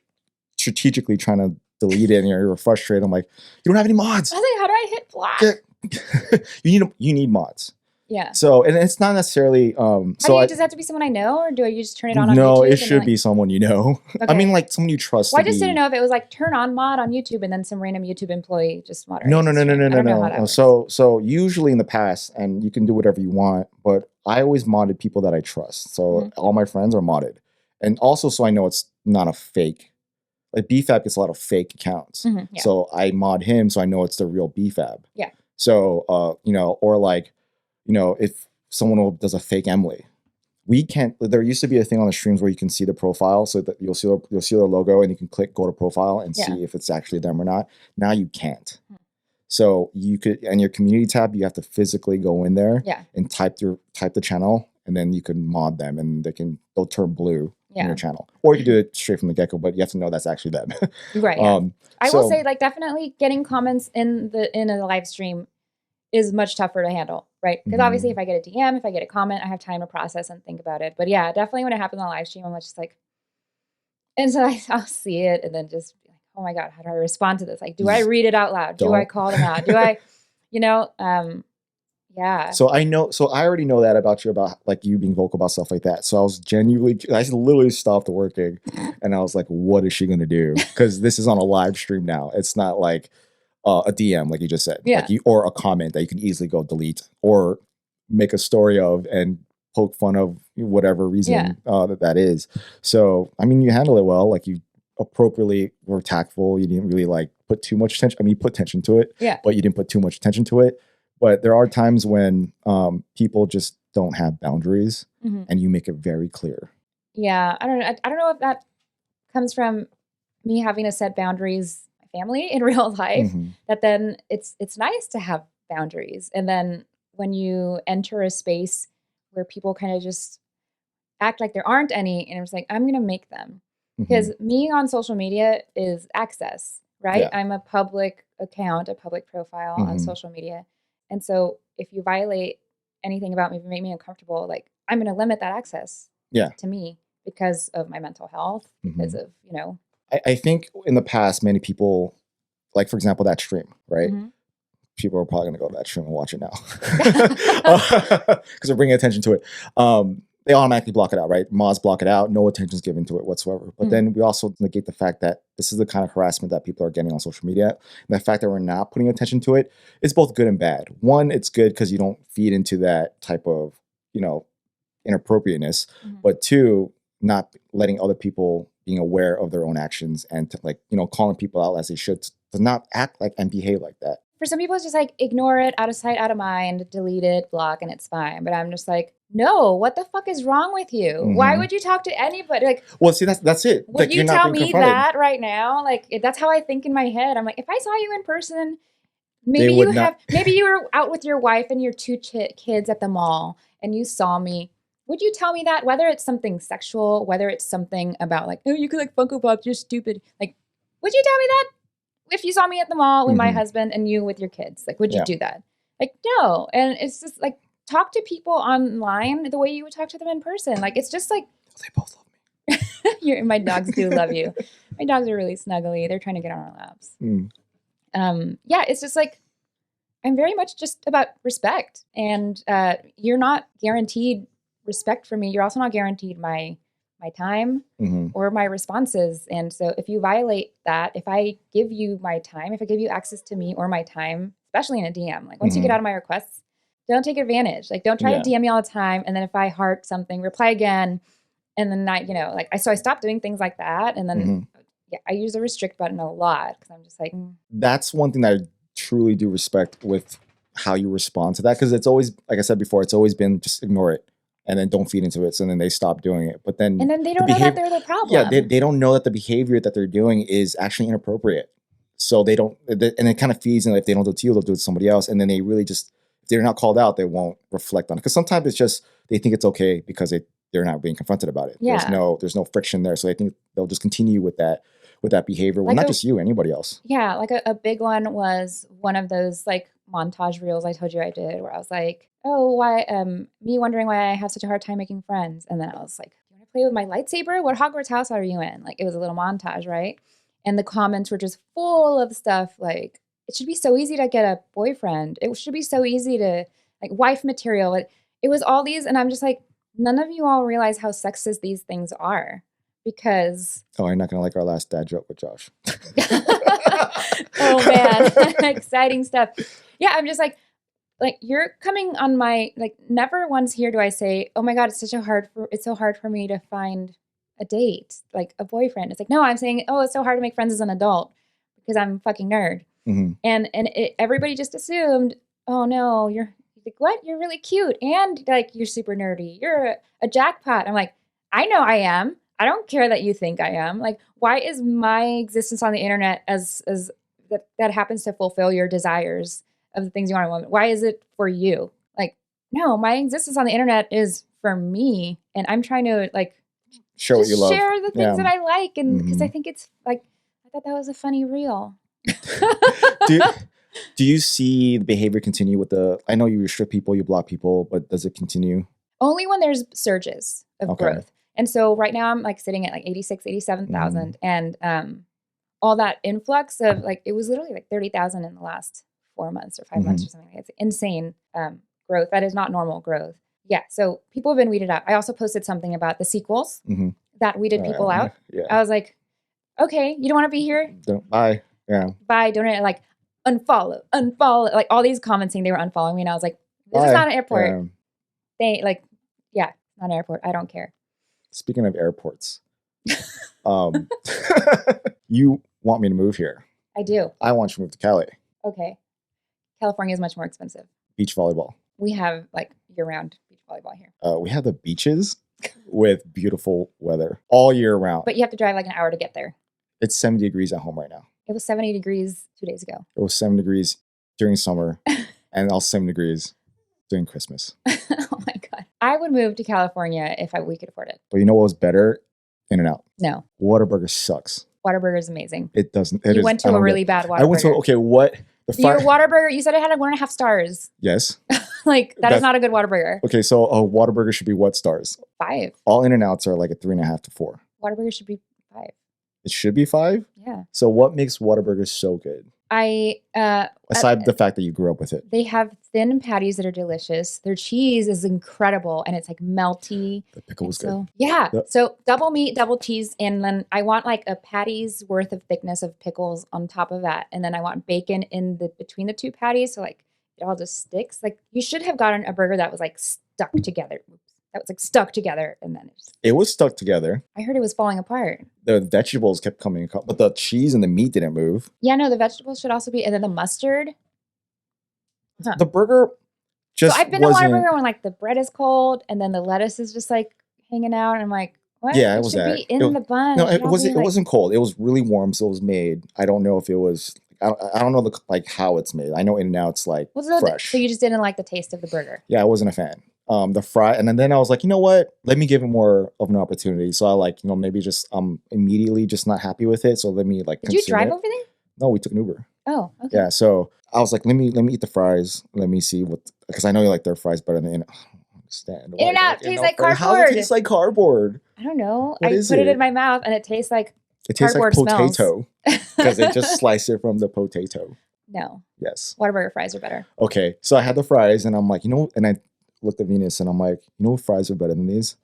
strategically trying to delete it, and you're frustrated. I'm like, you don't have any mods. I was like, how do I hit block? You need mods. Yeah. So, and it's not necessarily, Does it have to be someone I know, or do you just turn it on no, YouTube? it and should like, be someone you know. I okay. mean, like someone you trust Well, to I just be. didn't know if it was like turn on mod on YouTube and then some random YouTube employee just moderates. No, no, the no, no, stream. no, I no, don't know how that no. works. So usually in the past, and you can do whatever you want, but I always modded people that I trust. So all my friends are modded, and also so I know it's not a fake. Like BFAB gets a lot of fake accounts, Yeah. so I mod him so I know it's the real BFAB. Yeah. So you know, or like, you know, if someone does a fake Emily, we can't. There used to be a thing on the streams where you can see the profile, so that you'll see their logo, and you can click go to profile and see if it's actually them or not. Now you can't. So you could, in your community tab, you have to physically go in there and type the channel, and then you can mod them, and they'll turn blue in your channel. Or you can do it straight from the get-go, but you have to know that's actually them. Right. Yeah. I will say, like, definitely getting comments in a live stream is much tougher to handle, right? Because obviously if I get a DM, if I get a comment, I have time to process and think about it. But yeah, definitely when it happens on a live stream, I'm just like, and so I'll see it and then just be like, oh my God, how do I respond to this? Like, do I read it out loud? Do I call them out? Do I, yeah. So I already know that about you, about like you being vocal about stuff like that. So I literally stopped working and I was like, what is she going to do? Because this is on a live stream now. It's not like a DM, like you just said, or a comment that you can easily go delete or make a story of and poke fun of whatever reason that is. So, I mean, you handle it well. Like you appropriately were tactful. You didn't really like put too much attention. I mean, you put attention to it, but you didn't put too much attention to it. But there are times when people just don't have boundaries, and you make it very clear. Yeah, I don't know if that comes from me having to set boundaries, my family in real life. That then it's nice to have boundaries, and then when you enter a space where people kind of just act like there aren't any, and it's like I'm gonna make them, because me on social media is access, right? I'm a public account, a public profile on social media. And so if you violate anything about me, if you make me uncomfortable, like I'm going to limit that access to me because of my mental health, because of, I think in the past, many people, like, for example, that stream, right? People are probably going to go to that stream and watch it now because they're bringing attention to it. They automatically block it out, right? Mods block it out. No attention is given to it whatsoever. But then we also negate the fact that this is the kind of harassment that people are getting on social media. And the fact that we're not putting attention to it is both good and bad. One, it's good because you don't feed into that type of, inappropriateness. But two, not letting other people being aware of their own actions and calling people out as they should to not act like and behave like that. For some people, it's just like ignore it, out of sight, out of mind, delete it, block, and it's fine. But I'm just like, no, what the fuck is wrong with you? Why would you talk to anybody? Like, well, see, that's it. Would like, you tell me that right now? Like, that's how I think in my head. I'm like, if I saw you in person, maybe you were out with your wife and your two kids at the mall, and you saw me. Would you tell me that? Whether it's something sexual, whether it's something about like, oh, you could like Funko Pops, you're stupid. Like, would you tell me that? If you saw me at the mall with my husband and you with your kids, like, would you do that? Like, no. And it's just like, talk to people online the way you would talk to them in person. Like, it's just like, they both love me. My dogs do love you. My dogs are really snuggly. They're trying to get on our laps. Yeah, it's just like, I'm very much just about respect. And you're not guaranteed respect from me. You're also not guaranteed my time or my responses. And so if you violate that, if I give you my time, if I give you access to me or my time, especially in a DM, like once you get out of my requests, don't take advantage. Like, don't try to DM me all the time. And then if I heart something, reply again. And then so I stopped doing things like that. And then I use the restrict button a lot because I'm just like, That's one thing that I truly do respect with how you respond to that. Cause it's always, like I said before, it's always been just ignore it. And then don't feed into it. So then they stop doing it. But then they don't know that they're the problem. Yeah, they don't know that the behavior that they're doing is actually inappropriate. So they don't, and it kind of feeds, and if they don't do it to you, they'll do it to somebody else. And then they really just, if they're not called out, they won't reflect on it. Because sometimes it's just, they think it's okay because they're not being confronted about it. Yeah. There's no friction there. So I think they'll just continue with that behavior. Well, not just you, anybody else. Yeah. Like a big one was one of those like montage reels I told you I did where I was like, oh, why, me wondering why I have such a hard time making friends. And then I was like, you want to play with my lightsaber? What Hogwarts house are you in? Like, it was a little montage, right? And the comments were just full of stuff like, it should be so easy to get a boyfriend. It should be so easy to like wife material. It was all these, and I'm just like, none of you all realize how sexist these things are because. Oh, you're not gonna like our last dad joke with Josh. Oh man, exciting stuff. Yeah, I'm just like you're coming on my like. Never once here do I say, oh my god, it's so hard for me to find a date, like a boyfriend. It's like, no, I'm saying, oh, it's so hard to make friends as an adult because I'm a fucking nerd. Mm-hmm. And everybody just assumed, oh no, you're like, what? You're really cute. And like, you're super nerdy. You're a jackpot. I'm like, I know I am. I don't care that you think I am. Like, why is my existence on the internet as that happens to fulfill your desires of the things you want in a woman? Why is it for you? Like, no, my existence on the internet is for me. And I'm trying to like, show what you love. Share the things that I like. And because I think it's like, I thought that was a funny reel. Do you see the behavior continue with I know you restrict people, you block people, but does it continue? Only when there's surges of growth. And so right now I'm like sitting at like 86, 87,000 and all that influx of like, it was literally like 30,000 in the last 4 months or 5 months or something. It's insane growth. That is not normal growth. Yeah. So people have been weeded out. I also posted something about the sequels that weeded people out. Yeah. I was like, okay, you don't want to be here? Bye. Yeah. Bye. Donate. Like unfollow. Like all these comments saying they were unfollowing me. And I was like, this is not an airport. They like, yeah, not an airport. I don't care. Speaking of airports, you want me to move here. I do. I want you to move to Cali. Okay. California is much more expensive. Beach volleyball. We have like year-round beach volleyball here. We have the beaches with beautiful weather all year round. But you have to drive like an hour to get there. It's 70 degrees at home right now. It was 70 degrees 2 days ago. It was 7 degrees during summer and also 7 degrees during Christmas. Oh my God. I would move to California if we could afford it. But you know what was better? In-N-Out. No. Whataburger sucks. Whataburger is amazing. It doesn't. You went to a really bad Whataburger. I went to, okay, what? Your Whataburger, you said it had like 1.5 stars. Yes. Like, that is not a good Whataburger. Okay, so a Whataburger should be what stars? 5. All In-N-Outs are like a 3.5 to 4. Whataburger should be 5. It should be 5? Yeah. So what makes Whataburger so good? Aside the fact that you grew up with it. They have thin patties that are delicious. Their cheese is incredible and it's like melty. The pickle was good. Yeah. So double meat, double cheese, and then I want like a patty's worth of thickness of pickles on top of that. And then I want bacon between the two patties. So like it all just sticks. Like you should have gotten a burger that was like stuck together. That was like stuck together and then it was stuck together. I heard it was falling apart. The vegetables kept coming, but the cheese and the meat didn't move. Yeah, no, the vegetables should also be, and then the mustard. Huh. The burger just so I've been to Whataburger when like the bread is cold and then the lettuce is just like hanging out and I'm like, what? Yeah, it was should that. Be in the bun. No, it wasn't cold. It was really warm, so it was made. I don't know if it was. I don't know how it's made. I know In-N-Out's like fresh. So you just didn't like the taste of the burger. Yeah, I wasn't a fan. The fry, and then I was like, you know what? Let me give it more of an opportunity. So I like, maybe just immediately just not happy with it. So let me like. Did you drive over there? No, we took an Uber. Oh, okay. Yeah, so I was like, let me eat the fries. Let me see because I know you like their fries better than In-N-Out tastes like cardboard. How does it taste like cardboard? I don't know. I put it in my mouth and it tastes like. It tastes like potato because they just slice it from the potato. No. Yes. Whataburger fries are better. Okay, so I had the fries and I'm like, and I looked at Venus and I'm like, what fries are better than these?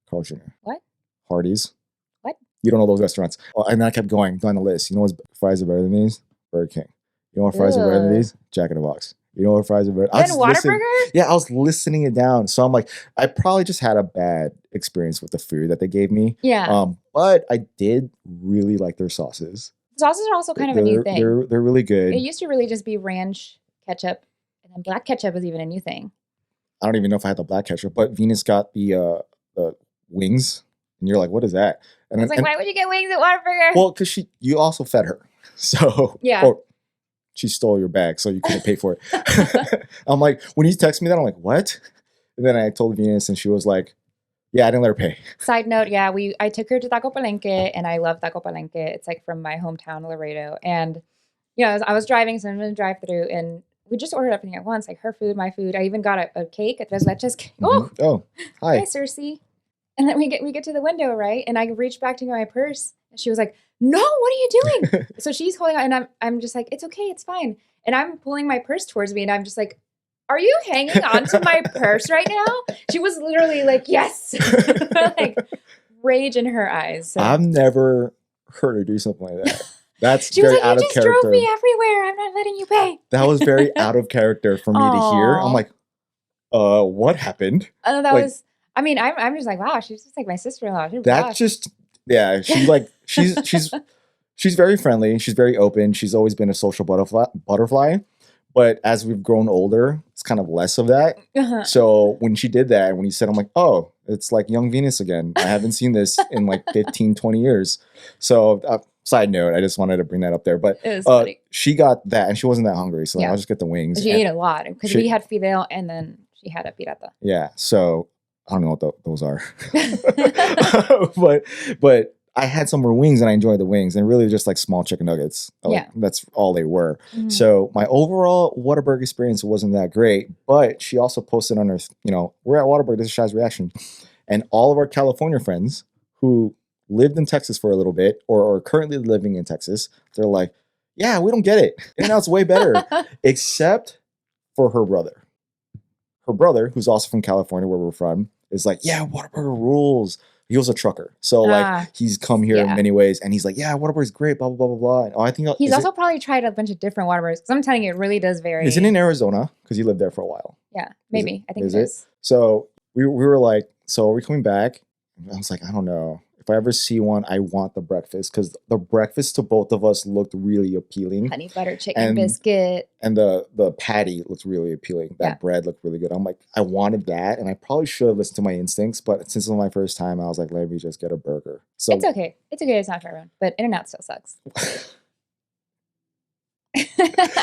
Carl Jr. What? Hardee's. What? You don't know those restaurants. And then I kept going down the list. You know what fries are better than these? Burger King. You know what fries are better than these? Jack in the Box. You know what fries are better? Then Whataburger? Yeah, I was listening it down. So I'm like, I probably just had a bad experience with the food that they gave me. Yeah. But I did really like their sauces. Sauces are also kind of a new thing. They're really good. It used to really just be ranch ketchup, and then black ketchup was even a new thing. I don't even know if I had the black ketchup, but Venus got the wings, and you're like, "What is that?" And I was like, "Why would you get wings at Whataburger?" Well, because you also fed her, so yeah. Or she stole your bag, so you couldn't pay for it. I'm like, when you text me that, I'm like, "What?" And then I told Venus, and she was like, "Yeah, I didn't let her pay." Side note, yeah, I took her to Taco Palenque, and I love Taco Palenque. It's like from my hometown, Laredo, and I was driving, so I'm in the drive-through, and we just ordered everything at once, like her food, my food. I even got a cake, a tres leches cake. Oh, hi. Hi, Cersei. And then we get to the window, right? And I reached back to my purse, and she was like, "No, what are you doing?" So she's holding on, and I'm just like, "It's okay, it's fine." And I'm pulling my purse towards me, and I'm just like, are you hanging onto my purse right now? She was literally like, yes. Like rage in her eyes. So. I've never heard her do something like that. That's she was very like, out you of just drove character. me everywhere. I'm not letting you pay. That was very out of character for me to hear. I'm like, what happened? And that like, was, I mean, I'm just like, wow, she's just like my sister-in-law. That's just, yeah, she's very friendly. She's very open. She's always been a social butterfly. But as we've grown older, it's kind of less of that. So when she did that, when you said, I'm like, oh, it's like young Venus again. I haven't seen this in like 15, 20 years. So side note, I just wanted to bring that up there. But she got that and she wasn't that hungry. So I'll just get the wings. She ate a lot because we had fideo and then she had a pirata. Yeah. So I don't know what those are. but I had some more wings and I enjoyed the wings and really just like small chicken nuggets. Like, that's all they were. Mm-hmm. So my overall Whataburger experience wasn't that great, but she also posted on her, we're at Whataburger, this is Shy's reaction. And all of our California friends who lived in Texas for a little bit or are currently living in Texas, they're like, yeah, we don't get it. In-N-Out's way better, except for her brother. Her brother, who's also from California, where we're from, is like, yeah, Whataburger rules. He was a trucker. So like he's come here in many ways and he's like, yeah, Whataburger is great, blah, blah, blah, blah, blah. And I think he's also probably tried a bunch of different Whataburgers because I'm telling you, it really does vary. Is it in Arizona? Because you lived there for a while. Yeah, maybe. I think it is. So we were like, so are we coming back? And I was like, I don't know. If I ever see one, I want the breakfast because the breakfast to both of us looked really appealing. Honey butter chicken biscuit. And the patty looked really appealing. That bread looked really good. I'm like, I wanted that. And I probably should have listened to my instincts. But since it was my first time, I was like, let me just get a burger. So it's okay. It's okay. It's not for everyone. But In-N-Out still sucks.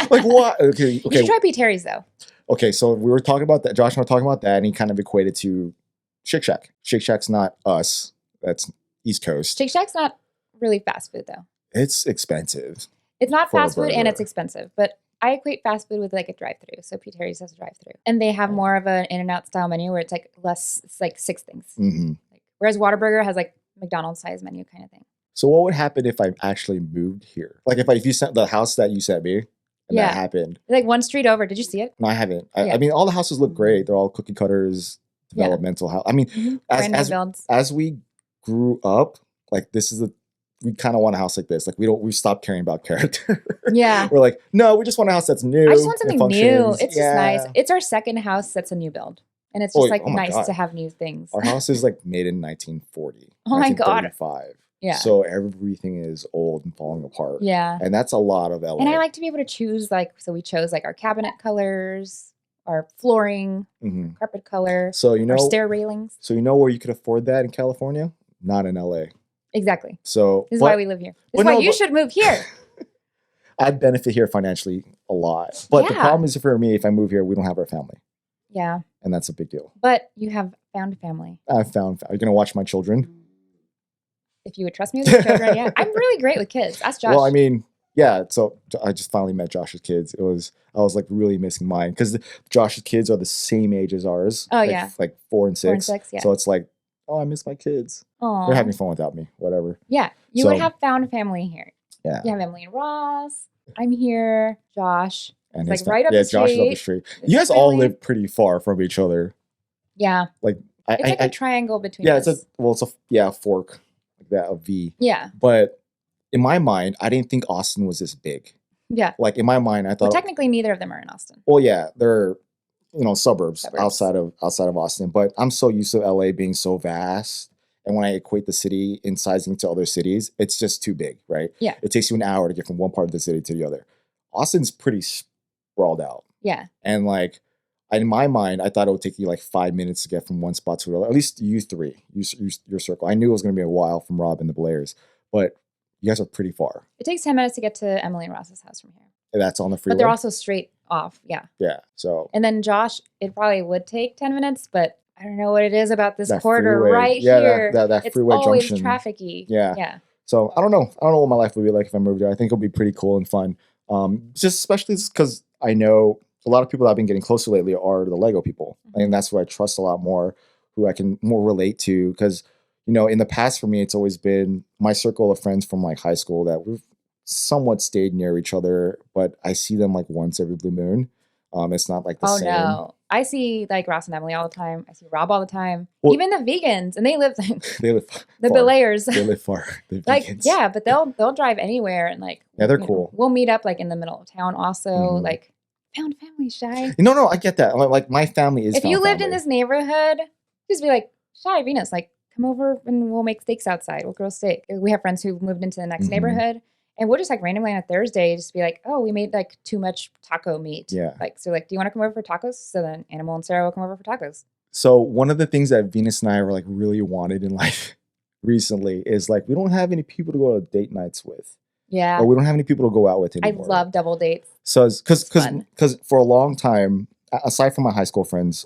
Like what? Okay. You should try P. Terry's though. Okay. So we were talking about that. Josh and I were talking about that. And he kind of equated to Shake Shack. Shake Shack's not us. That's East Coast. Shake Shack's not really fast food though. It's expensive. It's not fast food and it's expensive, but I equate fast food with like a drive-through. So P. Terry's has a drive-through, and they have more of an In-N-Out style menu where it's like less. It's like 6 things. Mm-hmm. Whereas Whataburger has like McDonald's size menu kind of thing. So what would happen if I actually moved here? Like if you sent the house that you sent me, and that happened, like one street over. Did you see it? No, I haven't. I mean, all the houses look great. They're all cookie cutters, developmental house. I mean, as we grew up, like we kind of want a house like this. Like we stopped caring about character. Yeah. We're like, no, we just want a house that's new. I just want something new. It's just nice. It's our second house that's a new build. And it's just nice to have new things. Our house is like made in 1940. Oh my God. 1935. Yeah. So everything is old and falling apart. Yeah. And that's a lot of LA. And I like to be able to choose so we chose like our cabinet colors, our flooring, carpet color, our stair railings. So where you could afford that in California? Not in LA. Exactly. So this is why we live here. This is why you should move here. I'd benefit here financially a lot. But the problem is for me, if I move here, we don't have our family. Yeah. And that's a big deal. But you have found family. I've found. Are you going to watch my children? If you would trust me with your children, yeah. I'm really great with kids. Ask Josh. Well, I mean, yeah. So I just finally met Josh's kids. I was like really missing mine because Josh's kids are the same age as ours. Oh, yeah. Like 4 and 6. 4 and 6, yeah. So it's like, oh, I miss my kids. Aww. They're having fun without me. Whatever. Yeah. You would have found family here. Yeah. You have Emily and Ross. I'm here. Josh. And it's like right up the street. Yeah, Josh is up the street. You guys all live pretty far from each other. Yeah. Like it's like a triangle between us. It's a fork. Like that, a V. Yeah. But in my mind, I didn't think Austin was this big. Yeah. Like in my mind, I thought technically neither of them are in Austin. Well, yeah, they're suburbs outside of Austin. But I'm so used to LA being so vast. And when I equate the city in sizing to other cities, it's just too big, right? Yeah. It takes you an hour to get from one part of the city to the other. Austin's pretty sprawled out. Yeah. And like, in my mind, I thought it would take you like 5 minutes to get from one spot to another. At least you three, your circle. I knew it was going to be a while from Rob and the Blairs, but you guys are pretty far. It takes 10 minutes to get to Emily and Ross's house from here. And that's on the freeway? But they're also straight off, yeah. Yeah, so. And then Josh, it probably would take 10 minutes, but I don't know what it is about this corridor right here. That freeway junction. It's always trafficy. Yeah. So I don't know. I don't know what my life would be like if I moved there. I think it'll be pretty cool and fun. Just especially because I know a lot of people that I've been getting close to lately are the Lego people. Mm-hmm. And that's who I trust a lot more, who I can more relate to. Because, in the past for me, it's always been my circle of friends from like high school that we've somewhat stayed near each other, but I see them like once every blue moon. It's not like the Oh same. no. I see like Ross and Emily all the time. I see Rob all the time. Well- Even the vegans, and they live They live the far. Belayers. They live far. The Like, vegans. yeah, but they'll drive anywhere, and like, Yeah, they're you know, cool. we'll meet up like in the middle of town also. Mhm. Like, found family, Shy. No, I get that. Like my family is. If you found lived in family. this neighborhood, just be like, Shy, Venus, like, come over and we'll make steaks outside. We'll grill steak. We have friends who moved into the next Mhm. neighborhood, and we'll just like randomly on a Thursday just be like, oh, we made like too much taco meat. Yeah. Like, so like, do you want to come over for tacos? So then Animal and Sarah will come over for tacos. So one of the things that Venus and I were like really wanted in life recently is like we don't have any people to go to date nights with, Yeah. or we don't have any people to go out with I anymore. love double dates. So It's fun. because for a long time, aside from my high school friends,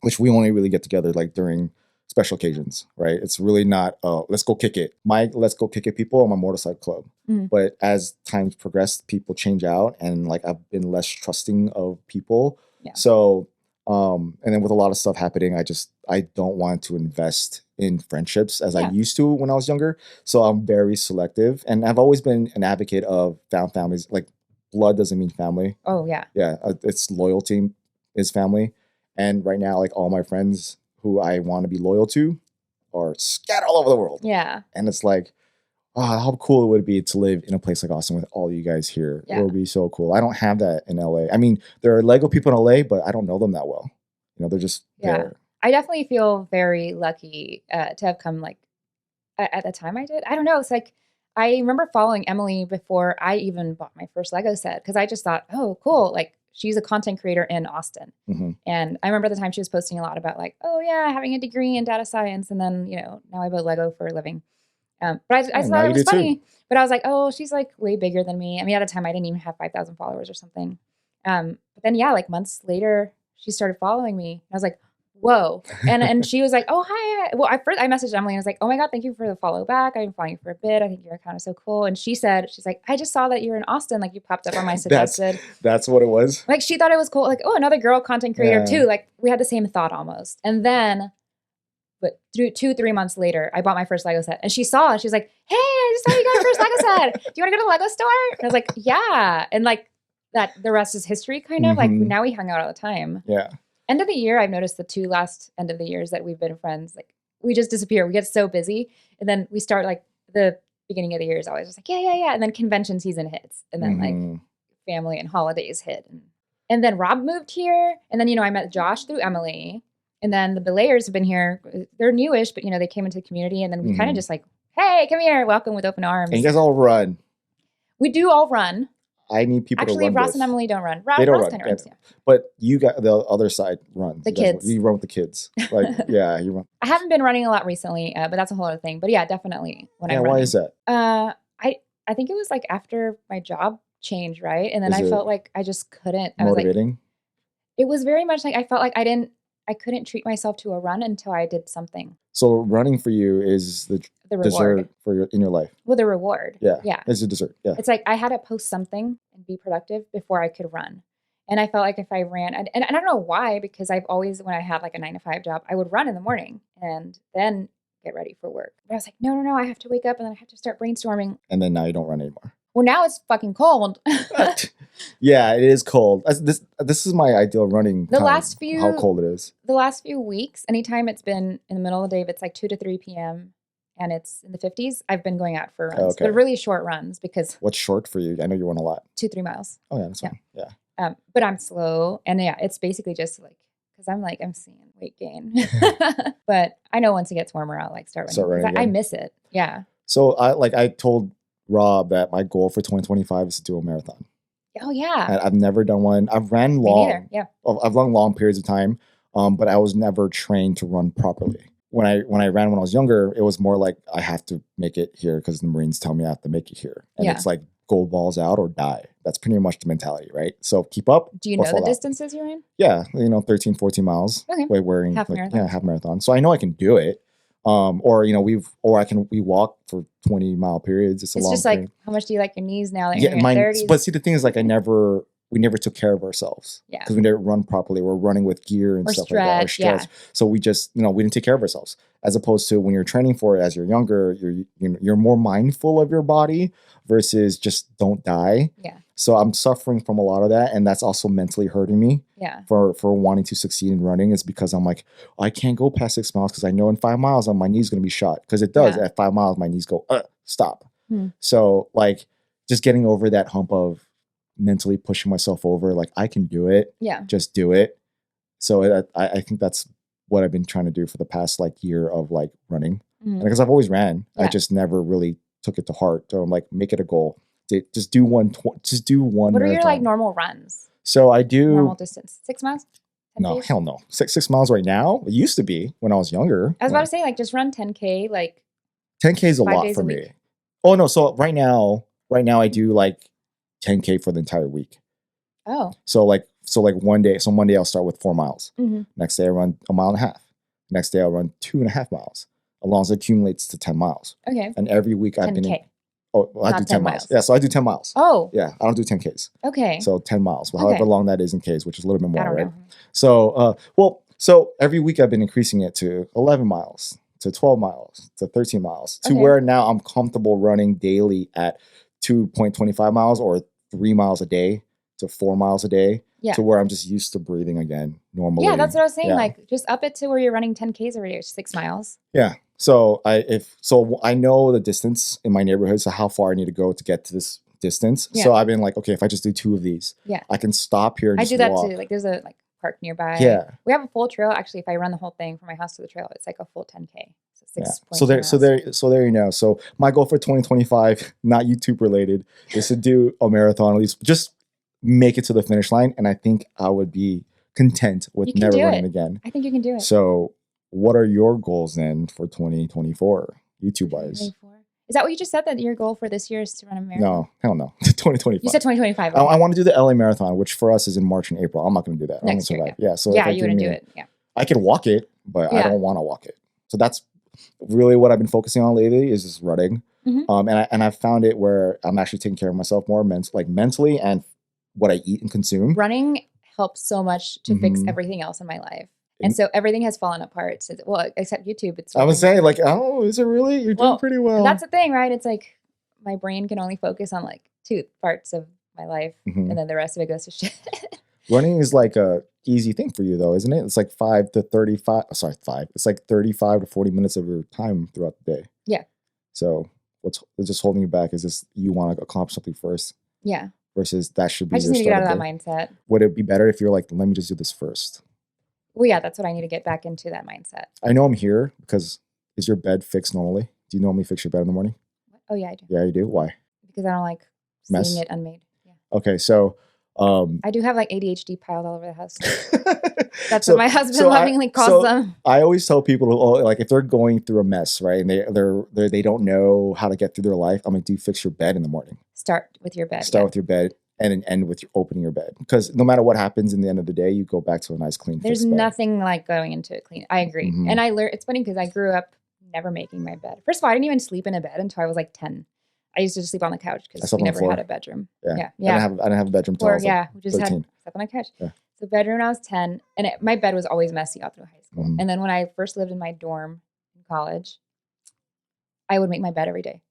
which we only really get together like during special occasions, right? It's really not let's go kick it. My let's go kick it people are my motorcycle club. Mhm. But as times progress, people change out, and like I've been less trusting of people. Yeah. So and then with a lot of stuff happening, I don't want to invest in friendships as I Yeah. used to when I was younger. So I'm very selective, and I've always been an advocate of found families. Like blood doesn't mean family. Oh yeah. Yeah, it's loyalty is family. And right now, like all my friends who I want to be loyal to are scattered all over the world. Yeah. And it's like, oh, how cool it would be to live in a place like Austin with all you guys here. Yeah. It would be so cool. I don't have that in LA. I mean, there are Lego people in LA, but I don't know them that well. You know, they're just Yeah. there. I definitely feel very lucky to have come like at the time I did. I don't know. It's like I remember following Emily before I even bought my first Lego set because I just thought, oh, cool. Like she's a content creator in Austin. hmm And I remember the time she was posting a lot about like, oh yeah, having a degree in data science. And then, you know, now I build Lego for a living. But I Yeah, now thought you it was do too. funny. But I was like, oh, she's like way bigger than me. I mean, at the time I didn't even have 5,000 followers or something. But then yeah, like months later, she started following me. I was like, whoa. And she was like, oh, hi. Well, I messaged Emily and I was like, oh my God, thank you for the follow back. I've been following you for a bit. I think your account is so cool. And she's like, I just saw that you're in Austin. Like you popped up on my suggested. That's what it was. Like she thought it was cool. Like, oh, another girl content creator Yeah. too. Like we had the same thought almost. And then, but through 2-3 months later, I bought my first Lego set and she saw it. She was like, hey, I just saw you got your first Lego set. Do you want to go to the Lego store? And I was like, yeah. And like that, the rest is history kind of like Mhm. now we hung out all the time. Yeah. End of the year, I've noticed the 2 last end of the years that we've been friends, like we just disappear. We get so busy. And then we start like the beginning of the year is always just like, yeah. And then convention season hits. And then like Mhm. family and holidays hit. And then Rob moved here. And then, you know, I met Josh through Emily. And then the Belayers have been here. They're newish, but, you know, they came into the community. And then we kind Mhm. of just like, hey, come here. Welcome with open arms. And you guys all run. We do all run. I need people Actually, to run Ross with. and Emily don't run. They don't Ross run, kind of yeah. runs, yeah. But you got the other side runs. The You guys- kids. You run with the kids. Like, yeah, you run. I haven't been running a lot recently, but that's a whole other thing. But yeah, definitely when Yeah, I'm why running. is that? I think it was like after my job changed, right? And then Is I it felt like I just couldn't. I was like, Motivating? it was very much like I felt like I couldn't treat myself to a run until I did something. So running for you is the The reward. dessert for in your life. Well, the reward. Yeah. Yeah. It's a dessert. Yeah. It's like I had to post something and be productive before I could run. And I felt like if I ran, and I don't know why, because I've always, when I had like a 9-to-5 job, I would run in the morning and then get ready for work. But I was like, no, I have to wake up and then I have to start brainstorming. And then now you don't run anymore. Well, now it's fucking cold. Yeah, it is cold. This is my ideal running The time, last few- how cold it is. The last few weeks, anytime it's been in the middle of the day, if it's like 2 to 3 p.m. and it's in the 50s, I've been going out for runs, Okay. but really short runs because What's short for you? I know you run a lot. 2-3 miles. Oh yeah, that's Yeah. fine. Yeah. But I'm slow. And yeah, it's basically just like, because I'm seeing weight gain. But I know once it gets warmer, I'll like start running. Start running 'cause I again. miss it. Yeah. So I told Rob that my goal for 2025 is to do a marathon. Oh, yeah. I've never done one. I've ran Me long. neither. Yeah. I've run long periods of time, but I was never trained to run properly. When I ran when I was younger, it was more like I have to make it here because the Marines tell me I have to make it here, and Yeah. it's like go balls out or die. That's pretty much the mentality, right? So keep up. Do you or know the fall out. distances you're in? Yeah, 13, 14 miles. Okay. Wearing Half like, marathon. yeah, half marathon. So I know I can do it. We walk for 20-mile periods. It's a It's long just like, period. how much do you like your knees now that Yeah, you're in your 30s? but see, the thing is, like, we never took care of ourselves. Yeah. Because we didn't run properly. We're running with gear and Or stuff like that. Or stretch, yeah. stretch. So we just, we didn't take care of ourselves. As opposed to when you're training for it as you're younger, you're more mindful of your body versus just don't die. Yeah. So I'm suffering from a lot of that, and that's also mentally hurting me Yeah. for wanting to succeed in running. Is because I'm like, I can't go past 6 miles because I know in 5 miles my knee's gonna be shot. Because it does Yeah. at 5 miles, my knees go stop. Hmm. So like just getting over that hump of mentally pushing myself over, like I can do it. Yeah. Just do it. So I think that's what I've been trying to do for the past like year of like running. Mhm. Because I've always ran, I Yeah. just never really took it to heart. So I'm like, make it a goal. Just do one. Just do one. What are your marathon. like normal runs? So I do Normal distance, 6 miles. 10 no, Ks? hell no. 6 miles right now. It used to be when I was younger. I was about to say like just run 10K like 10K is a 5 lot days for a me. week. Oh no, so right now I do like 10K for the entire week. Oh. So like one day, so Monday I'll start with 4 miles. Mm-hmm. Next day I run 1.5 miles. Next day I'll run 2.5 miles. As long as it accumulates to 10 miles. Okay. And every week I've 10K. been in. Oh, well, I Not do 10 10 miles. miles. Yeah, so I do 10 miles. Oh. Yeah, I don't do 10Ks. Okay. So 10 miles, well, Okay. however long that is in Ks, which is a little bit more, I don't right? know. So, so every week I've been increasing it to 11 miles, to 12 miles, to 13 miles, to Okay. where now I'm comfortable running daily at 2.25 miles or 3 miles a day to 4 miles a day. Yeah. To where I'm just used to breathing again normally. Yeah, that's what I was saying. Yeah. Like just up it to where you're running 10Ks every day, 6 miles. Yeah. So I know the distance in my neighborhood, so how far I need to go to get to this distance. Yeah. So I've been like, okay, if I just do 2 of these, Yeah. I can stop here and I just do that walk. too. Like there's a like park nearby. Yeah. We have a full trail. Actually, if I run the whole thing from my house to the trail, it's like a full 10K. So 6. Yeah. So there you know. So my goal for 2025, not YouTube related, is to do a marathon, at least just make it to the finish line. And I think I would be content with never running again. I think you can do it. So what are your goals then for 2024, YouTube wise? 2024. Is that what you just said, that your goal for this year is to run a marathon? No, hell no. 2025. You said 2025. Okay. I want to do the LA marathon, which for us is in March and April. I'm not going to do that. Next I'm year, survive. Yeah. So yeah, you wouldn't do it. Yeah. I can walk it, but I Yeah. don't want to walk it. So that's really what I've been focusing on lately is just running. Mhm. And I've found it where I'm actually taking care of myself more mentally and what I eat and consume. Running helps so much to fix Mhm. everything else in my life. And so everything has fallen apart. So, well, except YouTube. It's I was saying like, oh, is it really? You're doing pretty well. That's the thing, right? It's like my brain can only focus on like 2 parts of my life, Mhm. and then the rest of it goes to shit. Running is like a easy thing for you though, isn't it? It's like 5 to 35. Sorry, 5. It's like 35 to 40 minutes of your time throughout the day. Yeah. So what's just holding you back is just you want to accomplish something first. Yeah. Versus that should be. I just need to get out of that mindset. Would it be better if you're like, let me just do this first? Well, yeah, that's what I need to get back into, that mindset. I know I'm here because is your bed fixed normally? Do you normally fix your bed in the morning? Oh yeah, I do. Yeah, you do. Why? Because I don't like Mess? seeing it unmade. Yeah. Okay, so I do have like ADHD piled all over the house. That's what my husband lovingly calls so them. I always tell people, like if they're going through a mess, right, and they don't know how to get through their life, I'm like, do fix your bed in the morning. Start with your bed. Start with your bed and then end with opening your bed. Because no matter what happens in the end of the day, you go back to a nice clean. There's nothing like going into a clean. I agree. Mhm. And I learned, it's funny because I grew up never making my bed. First of all, I didn't even sleep in a bed until I was like 10. I used to just sleep on the couch because we never had a bedroom. Yeah. Yeah. I didn't have a bedroom until I was like we just 13. slept on the couch. Yeah. So bedroom when I was 10, and my bed was always messy all through high school. Mhm. And then when I first lived in my dorm in college, I would make my bed every day.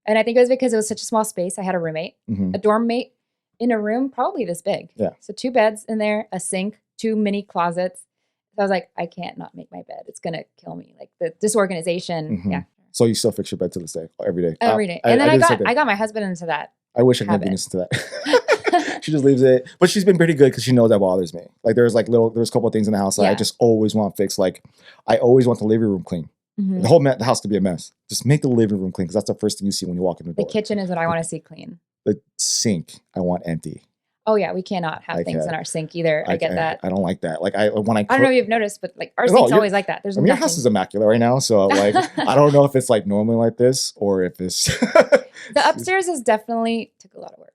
And I think it was because it was such a small space. I had a roommate, Mhm. a dorm mate in a room probably this big. Yeah. So 2 beds in there, a sink, 2 mini closets. So I was like, I can't not make my bed. It's going to kill me. Like the disorganization. Mhm. Yeah. So you still fix your bed to this day, every day? Every day. And then do the same thing. I got my husband into that. I wish I could habit. listen to that. She just leaves it, but she's been pretty good because she knows that bothers me. Like there's a couple of things in the house that I just always want fixed. Like I always want the living room clean. Mhm. The house could be a mess. Just make the living room clean because that's the first thing you see when you walk in the door. The kitchen is what I want to see clean. The sink I want empty. Oh yeah, we cannot have things in our sink either. I get that. I don't like that. Like I don't know if you've noticed, but like our sink's always like that. There's your house is immaculate right now, so like I don't know if it's like normally like this or if it's the upstairs is definitely took a lot of work.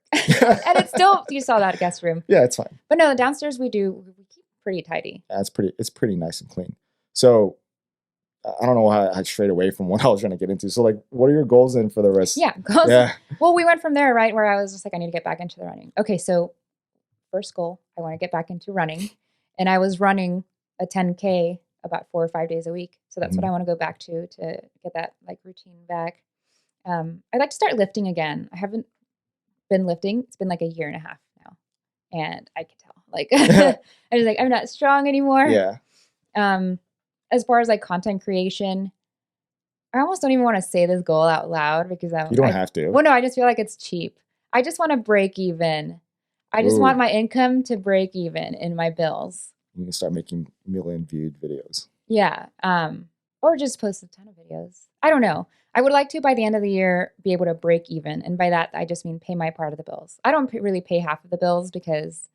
And it's still, you saw that guest room. Yeah, it's fine. But no, the downstairs we keep pretty tidy. Yeah, it's pretty nice and clean. So I don't know how I strayed away from what I was trying to get into. So like what are your goals then for the rest? Yeah, goals. Yeah. Well, we went from there, right, where I was just like, I need to get back into the running. Okay, so first goal, I want to get back into running. And I was running a 10K about 4 or 5 days a week. So that's what I want to go back to get that like routine back. I'd like to start lifting again. I haven't been lifting. It's been like a year and a half now, and I can tell. Like I was like, I'm not strong anymore. Yeah. As far as like content creation, I almost don't even want to say this goal out loud because You don't have to. Well, no, I just feel like it's cheap. I just want to break even. I just want my income to break even in my bills. You can start making million viewed videos. Yeah. Or just post a ton of videos. I don't know. I would like to, by the end of the year, be able to break even. And by that, I just mean pay my part of the bills. I don't really pay half of the bills because,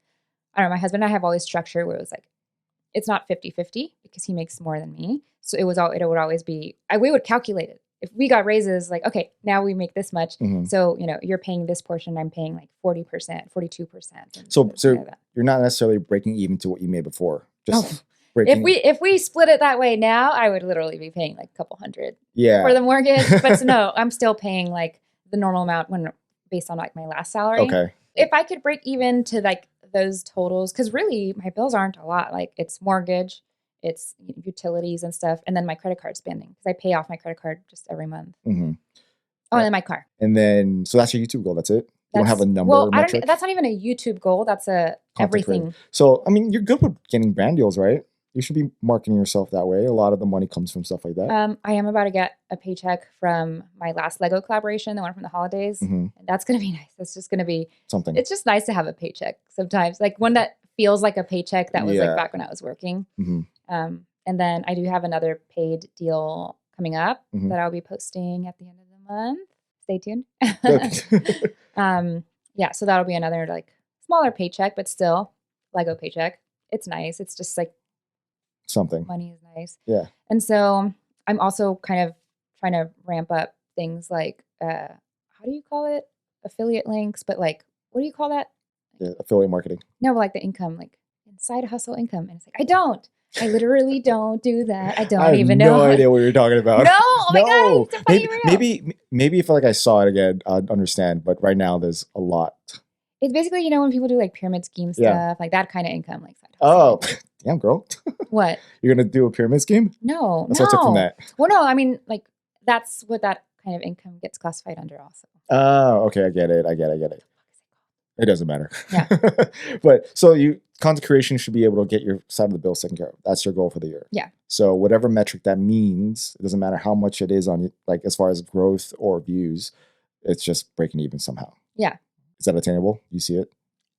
I don't know, my husband and I have all this structure where it was like, it's not 50-50 because he makes more than me. So it would always be, we would calculate it. If we got raises, like, okay, now we make this much. Mm-hmm. So, you're paying this portion, I'm paying like 40%, 42%. So you're not necessarily breaking even to what you made before. Just breaking. If we split it that way now, I would literally be paying like a couple hundred for the mortgage. But no, I'm still paying like the normal amount based on like my last salary. Okay. If I could break even to like those totals, because really my bills aren't a lot. Like it's mortgage, it's utilities and stuff, and then my credit card spending because I pay off my credit card just every month. Mm-hmm. Oh, and then my car. And then, so that's your YouTube goal. That's it. You don't have a number. Well, metric? That's not even a YouTube goal. That's everything. Creator. So, I mean, you're good with getting brand deals, right? You should be marketing yourself that way. A lot of the money comes from stuff like that. I am about to get a paycheck from my last Lego collaboration, the one from the holidays. Mm-hmm. And that's going to be nice. That's just going to be something. It's just nice to have a paycheck sometimes, like one that feels like a paycheck that was like back when I was working. Mm-hmm. And then I do have another paid deal coming up that I'll be posting at the end of the month. Stay tuned. Yeah, so that'll be another like smaller paycheck, but still Lego paycheck. It's nice. It's just like something. Money is nice. Yeah. And so I'm also kind of trying to ramp up things like, how do you call it? Affiliate links, but like, what do you call that? Yeah, affiliate marketing. No, but like the income, like side hustle income. And it's like, I literally don't do that. I don't even know. No idea what you're talking about. No, oh my God. Maybe if like I saw it again, I'd understand. But right now there's a lot. It's basically, when people do like pyramid scheme stuff, like that kind of income, like side hustle. Oh, damn, girl. What? You're going to do a pyramid scheme? No. That's what I took from that. Well, no, I mean, like that's what that kind of income gets classified under also. Oh, okay. I get it. It doesn't matter. Yeah. But so content creation should be able to get your side of the bill taken care of. That's your goal for the year. Yeah. So whatever metric that means, it doesn't matter how much it is on like as far as growth or views, it's just breaking even somehow. Yeah. Is that attainable? You see it?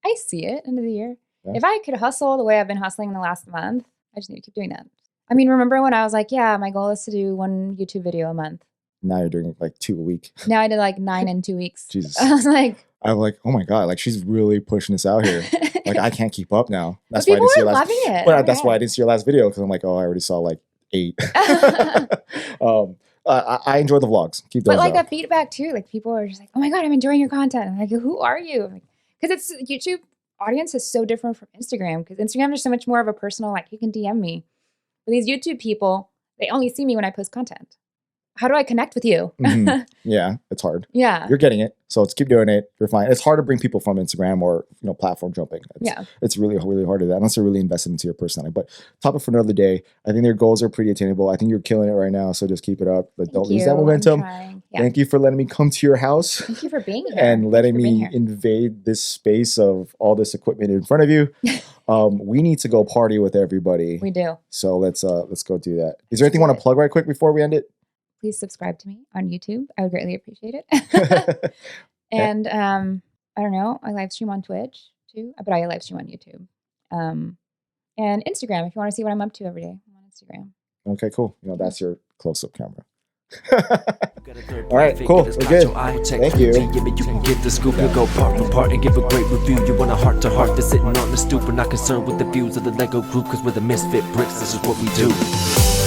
I see it end of the year. Yeah. If I could hustle the way I've been hustling the last month, I just need to keep doing that. I mean, remember when I was like, yeah, my goal is to do 1 YouTube video a month. Now you're doing like 2 a week. Now I did like 9 in 2 weeks. Jesus. I was like, oh my God, like she's really pushing this out here. Like I can't keep up now. That's why I didn't see your last. Loving it. But that's why I didn't see your last video because I'm like, oh, I already saw like 8. I enjoy the vlogs. Keep those. But like out. the feedback too, like people are just like, oh my God, I'm enjoying your content. I'm like, who are you? Because it's YouTube audience is so different from Instagram because Instagram is so much more of a personal, like you can DM me. But these YouTube people, they only see me when I post content. How do I connect with you? Mm-hmm. Yeah, it's hard. Yeah. You're getting it. So let's keep doing it. You're fine. It's hard to bring people from Instagram or, platform jumping. It's really, really hard to do that unless they're really invested into your personality. But topic for another day. I think their goals are pretty attainable. I think you're killing it right now. So just keep it up. But don't lose that momentum. Yeah. Thank you for letting me come to your house. Thank you for being here. And letting me invade this space of all this equipment in front of you. We need to go party with everybody. We do. So let's go do that. Is there anything you want to plug right quick before we end it? Please subscribe to me on YouTube. I would greatly appreciate it. And I don't know, I live stream on Twitch too, but I live stream on YouTube. And Instagram, if you want to see what I'm up to every day, I'm on Instagram. Okay, cool. That's your close-up camera. All right, cool. We're good. Thank you. You can get the scoop. You go part for part and give a great review. You want a heart to heart. They're sitting on the stoop. We're not concerned with the views of the Lego group because we're the misfit bricks. This is what we do.